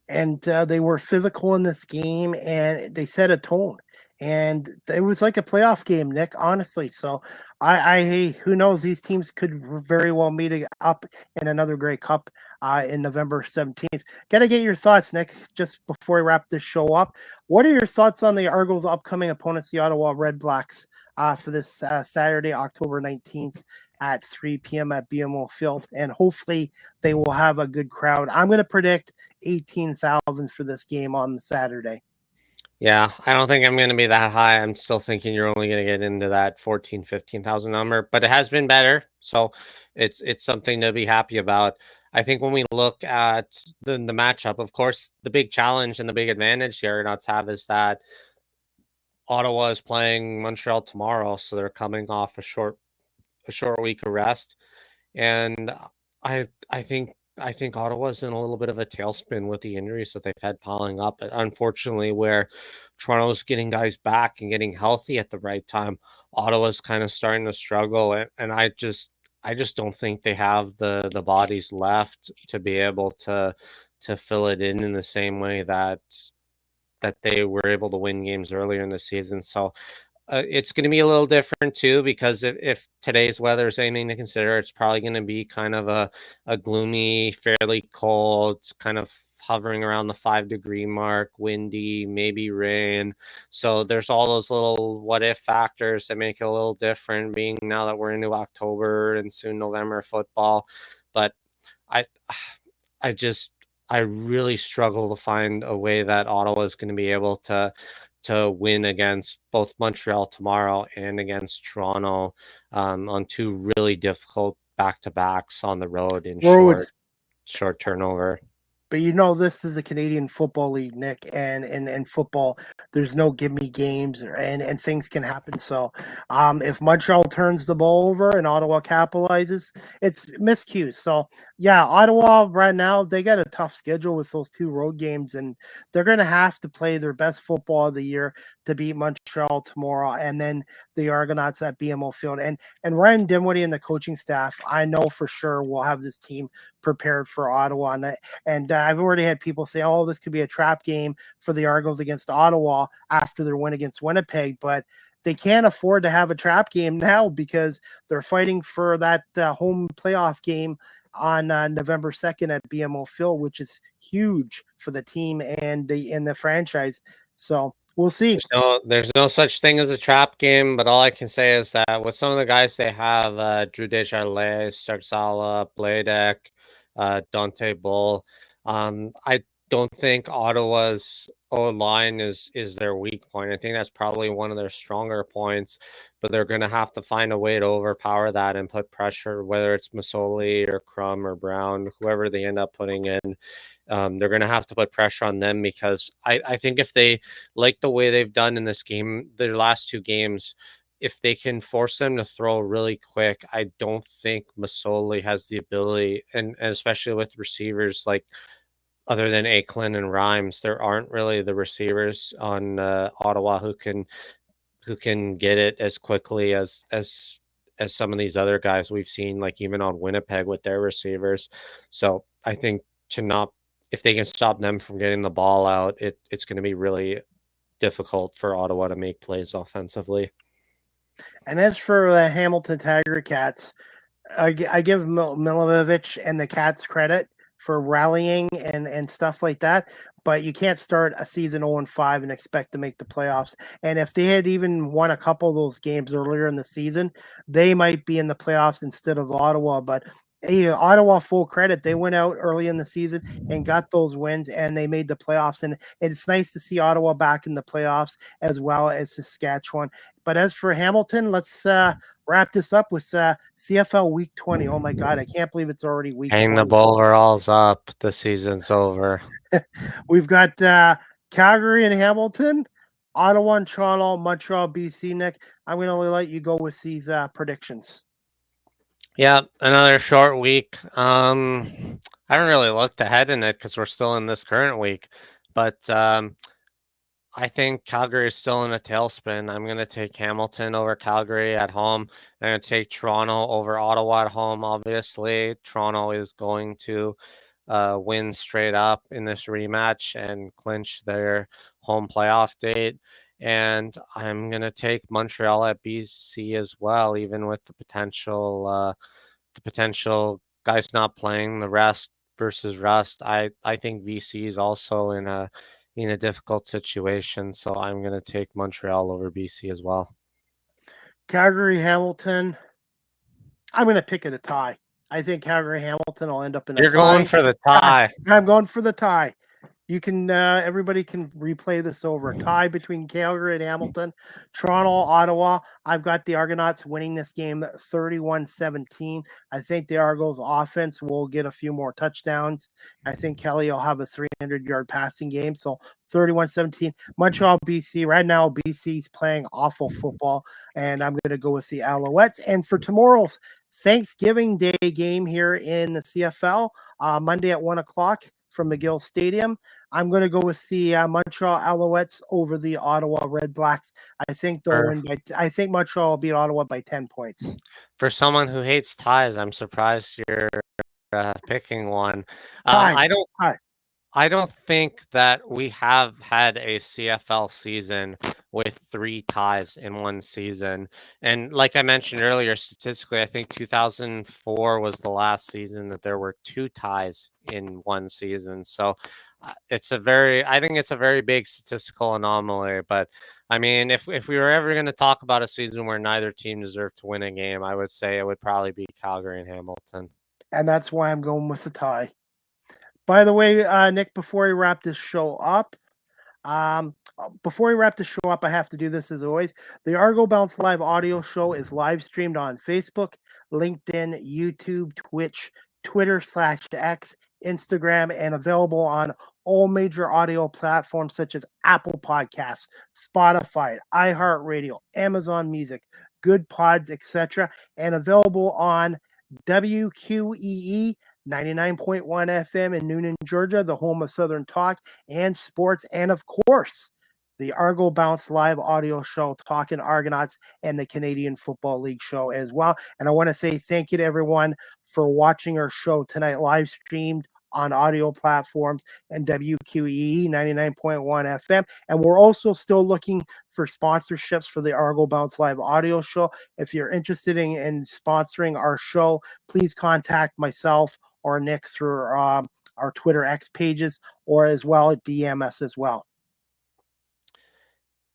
And they were physical in this game, and they set a tone. And it was like a playoff game, Nick. Honestly, so who knows? These teams could very well meet up in another Grey Cup in November 17th. Got to get your thoughts, Nick. Just before we wrap this show up, what are your thoughts on the Argos' upcoming opponents, the Ottawa Red Blacks, for this Saturday, October 19th? At 3 p.m. at BMO Field, and hopefully they will have a good crowd. I'm going to predict 18,000 for this game on Saturday. Yeah, I don't think I'm going to be that high. I'm still thinking you're only going to get into that 15,000 number, but it has been better. So it's something to be happy about. I think when we look at the matchup, of course, the big challenge and the big advantage the Argonauts have is that Ottawa is playing Montreal tomorrow. So they're coming off a short week of rest. And I think Ottawa's in a little bit of a tailspin with the injuries that they've had piling up. But unfortunately, where Toronto's getting guys back and getting healthy at the right time, Ottawa's kind of starting to struggle. And I I just don't think they have the bodies left to be able to fill it in the same way that they were able to win games earlier in the season. So it's going to be a little different too, because if today's weather is anything to consider, it's probably going to be kind of a gloomy, fairly cold, kind of hovering around the 5-degree mark, windy, maybe rain. So there's all those little what if factors that make it a little different, being now that we're into October and soon November football. But I I just I really struggle to find a way that Ottawa is going to be able to win against both Montreal tomorrow and against Toronto on two really difficult back-to-backs on the road in short turnover. But this is a Canadian Football League, Nick, and in football, there's no give me games, and things can happen. So, if Montreal turns the ball over and Ottawa capitalizes, it's miscues. So, yeah, Ottawa right now, they got a tough schedule with those 2 road games, and they're going to have to play their best football of the year to beat Montreal tomorrow, and then the Argonauts at BMO Field. And Ryan Dinwiddie and the coaching staff, I know for sure, will have this team prepared for Ottawa, and I've already had people say, "Oh, this could be a trap game for the Argos against Ottawa after their win against Winnipeg," but they can't afford to have a trap game now because they're fighting for that home playoff game on November 2nd at BMO Field, which is huge for the team and the franchise. So we'll see. There's no such thing as a trap game, but all I can say is that with some of the guys they have, Drew Desjardins, Starksala, Bladek, Dante Bull, I don't think Ottawa's O-line is their weak point. I think that's probably one of their stronger points, but they're going to have to find a way to overpower that and put pressure, whether it's Masoli or Crum or Brown, whoever they end up putting in. They're going to have to put pressure on them, because I think if they, like the way they've done in this game, their last 2 games, if they can force them to throw really quick, I don't think Masoli has the ability, and especially with receivers like, other than Aiklin and Rhymes, there aren't really the receivers on Ottawa who can get it as quickly as some of these other guys we've seen, like even on Winnipeg with their receivers. So I think if they can stop them from getting the ball out, it's going to be really difficult for Ottawa to make plays offensively. And as for the Hamilton Tiger Cats, I give Milojevic and the Cats credit for rallying and stuff like that, but you can't start a season 0-5 and expect to make the playoffs. And if they had even won a couple of those games earlier in the season, they might be in the playoffs instead of Ottawa. But hey, Ottawa, full credit, they went out early in the season and got those wins, and they made the playoffs. And it's nice to see Ottawa back in the playoffs as well as Saskatchewan. But as for Hamilton, let's wrap this up with CFL Week 20. Oh my God, I can't believe it's already Week 20. Hang the overalls up. The season's over. We've got Calgary and Hamilton, Ottawa and Toronto, Montreal, BC. Nick, I'm going to let you go with these predictions. Yeah, another short week. I haven't really looked ahead in it because we're still in this current week, but I think Calgary is still in a tailspin. I'm going to take Hamilton over Calgary at home. I'm going to take Toronto over Ottawa at home. Obviously, Toronto is going to win straight up in this rematch and clinch their home playoff date. And I'm going to take Montreal at BC as well, even with the potential guys not playing, the rest versus rust. I think BC is also in a difficult situation, so I'm going to take Montreal over BC as well. Calgary, Hamilton. I'm going to pick it a tie. I think Calgary, Hamilton will end up in a tie. You're going for the tie. I'm going for the tie. You can, everybody can replay this over. A tie between Calgary and Hamilton. Toronto, Ottawa. I've got the Argonauts winning this game 31-17. I think the Argos offense will get a few more touchdowns. I think Kelly will have a 300-yard passing game. So 31-17. Montreal, BC. Right now, BC's playing awful football, and I'm going to go with the Alouettes. And for tomorrow's Thanksgiving Day game here in the CFL, Monday at 1 o'clock, from McGill Stadium. I'm going to go with the Montreal Alouettes over the Ottawa Red Blacks. I think they'll For win by. I think Montreal will beat Ottawa by 10 points. for someone who hates ties, I'm surprised you're picking one. Tie. I don't Tie. I don't think that we have had a CFL season with 3 ties in one season. And like I mentioned earlier, statistically, I think 2004 was the last season that there were 2 ties in one season. So I think it's a very big statistical anomaly. But I mean, if we were ever going to talk about a season where neither team deserved to win a game, I would say it would probably be Calgary and Hamilton. And that's why I'm going with the tie. By the way, Nick, before we wrap this show up, I have to do this as always. The Argo Bounce Live audio show is live streamed on Facebook, LinkedIn, YouTube, Twitch, Twitter/X, Instagram, and available on all major audio platforms such as Apple Podcasts, Spotify, iHeartRadio, Amazon Music, Good Pods, etc., and available on WQEE 99.1 FM in Noonan, Georgia, the home of Southern Talk and Sports, and of course, the Argo Bounce Live audio show, Talking Argonauts, and the Canadian Football League show as well. And I want to say thank you to everyone for watching our show tonight, live streamed on audio platforms and WQEE 99.1 FM. And we're also still looking for sponsorships for the Argo Bounce Live audio show. If you're interested in sponsoring our show, please contact myself or Nick through our Twitter X pages, or as well DM us as well.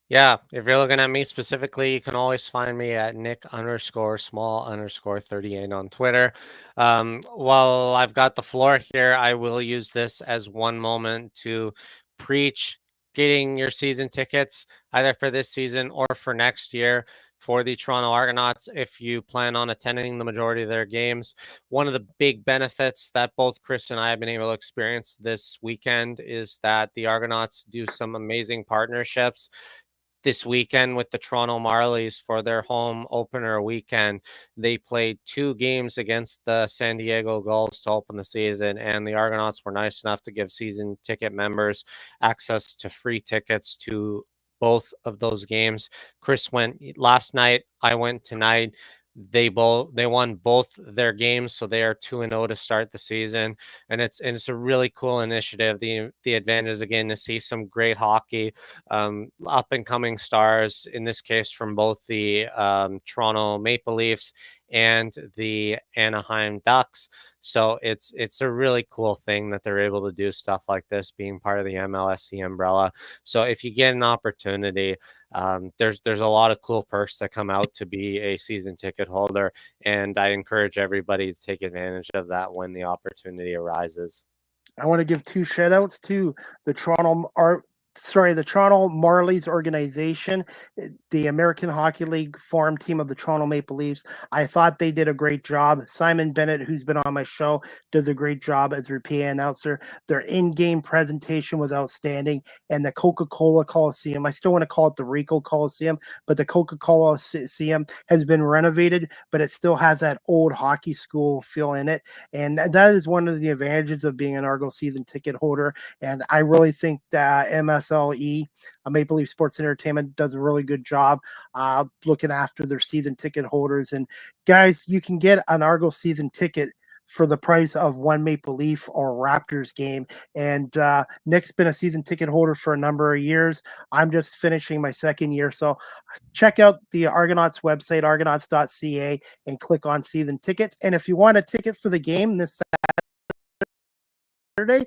Yeah, if you're looking at me specifically, you can always find me at Nick_small_38 on Twitter. While I've got the floor here, I will use this as one moment to preach getting your season tickets either for this season or for next year for the Toronto Argonauts if you plan on attending the majority of their games. One of the big benefits that both Chris and I have been able to experience this weekend is that the Argonauts do some amazing partnerships this weekend with the Toronto Marlies for their home opener weekend. They played 2 games against the San Diego Gulls to open the season, and the Argonauts were nice enough to give season ticket members access to free tickets to both of those games. Chris went last night. I went tonight. They won both their games, so they are 2-0 to start the season, and it's a really cool initiative. The advantage again to see some great hockey, up and coming stars in this case from both the Toronto Maple Leafs and the Anaheim Ducks. So it's a really cool thing that they're able to do stuff like this, being part of the MLSC umbrella. So if you get an opportunity, there's a lot of cool perks that come out to be a season ticket holder, and I encourage everybody to take advantage of that when the opportunity arises. I want to give 2 shout outs to the Toronto Marlies organization, the American Hockey League farm team of the Toronto Maple Leafs. I thought they did a great job. Simon Bennett, who's been on my show, does a great job as their PA announcer. Their in-game presentation was outstanding. And the Coca-Cola Coliseum, I still want to call it the Rico Coliseum, but the Coca-Cola Coliseum has been renovated, but it still has that old hockey school feel in it. And that is one of the advantages of being an Argo season ticket holder. And I really think that MSLE, Maple Leaf Sports Entertainment, does a really good job looking after their season ticket holders. And guys, you can get an Argo season ticket for the price of one Maple Leaf or Raptors game. And Nick's been a season ticket holder for a number of years. I'm just finishing my 2nd year. So check out the Argonauts website, argonauts.ca, and click on season tickets. And if you want a ticket for the game this Saturday,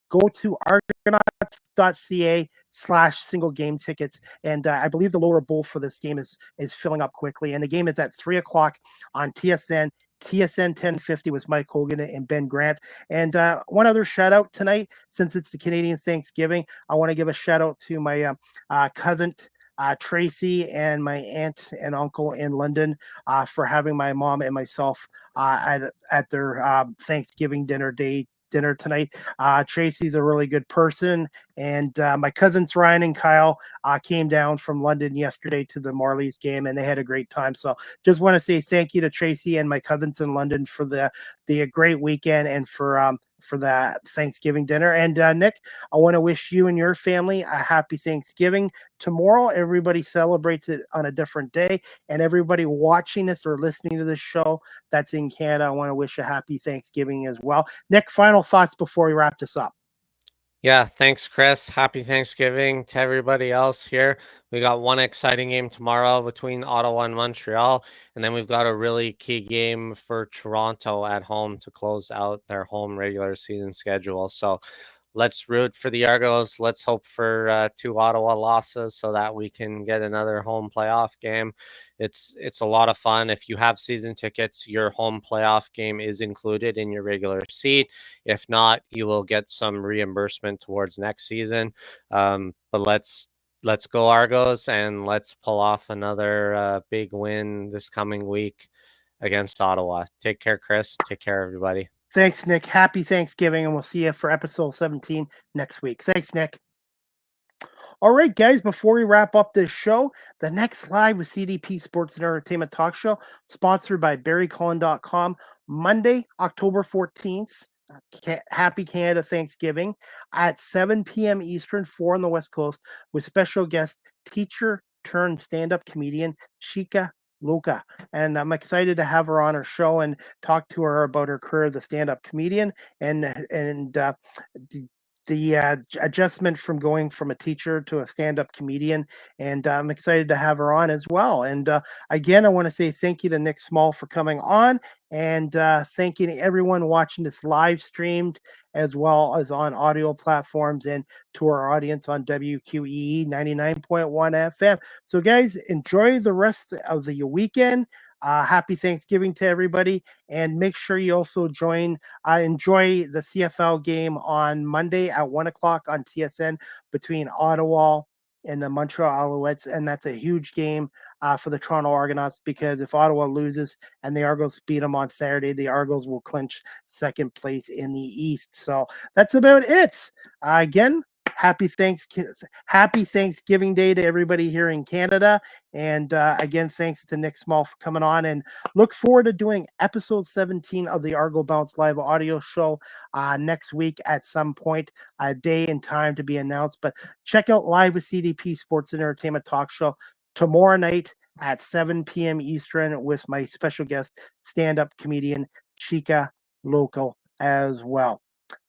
go to argonauts.ca/single game tickets. And I believe the lower bowl for this game is filling up quickly. And the game is at 3:00 on TSN 1050 with Mike Hogan and Ben Grant. And one other shout out tonight, since it's the Canadian Thanksgiving, I want to give a shout out to my cousin, Tracy, and my aunt and uncle in London for having my mom and myself at their Thanksgiving dinner tonight. Tracy's a really good person, and my cousins Ryan and Kyle came down from London yesterday to the Marlies game, and they had a great time. So just want to say thank you to Tracy and my cousins in London for the great weekend and for for that Thanksgiving dinner. And Nick, I want to wish you and your family a happy Thanksgiving. Tomorrow, everybody celebrates it on a different day. And everybody watching this or listening to this show that's in Canada, I want to wish a happy Thanksgiving as well. Nick, final thoughts before we wrap this up. Yeah, thanks, Chris. Happy Thanksgiving to everybody else here. We got one exciting game tomorrow between Ottawa and Montreal, and then we've got a really key game for Toronto at home to close out their home regular season schedule. So let's root for the Argos. Let's hope for 2 Ottawa losses so that we can get another home playoff game. It's a lot of fun. If you have season tickets, your home playoff game is included in your regular seat. If not, you will get some reimbursement towards next season. But let's go Argos, and let's pull off another big win this coming week against Ottawa. Take care, Chris. Take care, everybody. Thanks, Nick. Happy Thanksgiving, and we'll see you for episode 17 next week. Thanks, Nick. All right, guys, before we wrap up this show, the next Live with CDP Sports and Entertainment Talk Show, sponsored by BarryCullen.com, Monday, October 14th. Happy Canada Thanksgiving at 7 p.m. Eastern, 4 on the West Coast, with special guest teacher turned stand-up comedian Chica Luca. And I'm excited to have her on our show and talk to her about her career as a stand-up comedian and the adjustment from going from a teacher to a stand-up comedian. And I'm excited to have her on as well. And again, I want to say thank you to Nick Small for coming on, and thanking everyone watching this live streamed as well as on audio platforms, and to our audience on WQEE 99.1 FM. So guys, enjoy the rest of the weekend. Happy Thanksgiving to everybody, and make sure you also enjoy the CFL game on Monday at 1 o'clock on TSN between Ottawa and the Montreal Alouettes, and that's a huge game for the Toronto Argonauts, because if Ottawa loses and the Argos beat them on Saturday, the Argos will clinch second place in the East. So that's about it. Again, Happy Thanksgiving Day to everybody here in Canada. And again, thanks to Nick Small for coming on, and look forward to doing episode 17 of the Argo Bounce live audio show next week at some point, a day and time to be announced. But check out Live with CDP Sports and Entertainment Talk Show tomorrow night at 7 p.m. Eastern with my special guest, stand-up comedian Chica Local as well.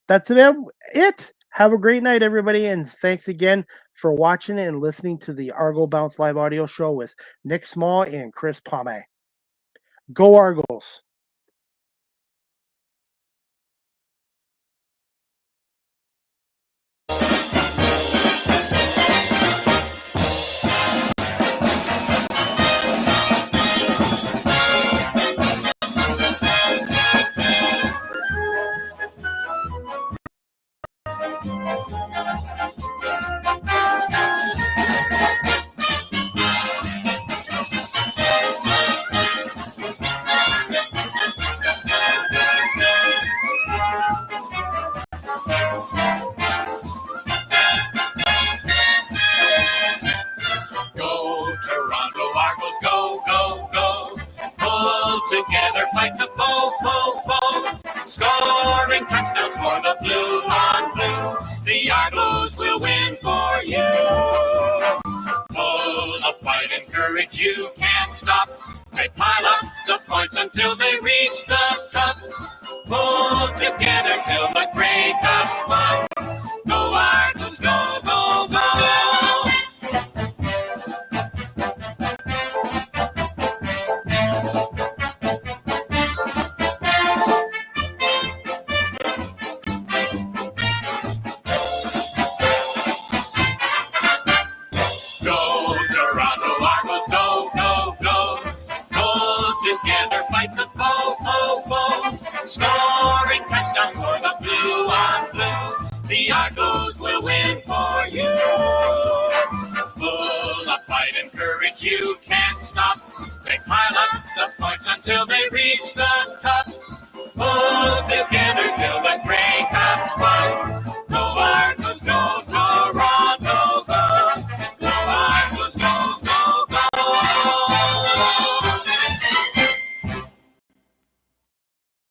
That's about it. Have a great night, everybody, and thanks again for watching and listening to the Argo Bounce live audio show with Nick Small and Chris Pomay. Go Argos! Together fight the foe. Scoring touchdowns for the blue on blue. The Argos will win for you. Full of fight and courage, you can't stop. They pile up the points until they reach the top. Pull together till the Grey Cups won. Go Argos, go, go, go. Scoring touchdowns for the blue on blue. The Argos will win for you. Full of fight and courage, you can't stop. They pile up the points until they reach the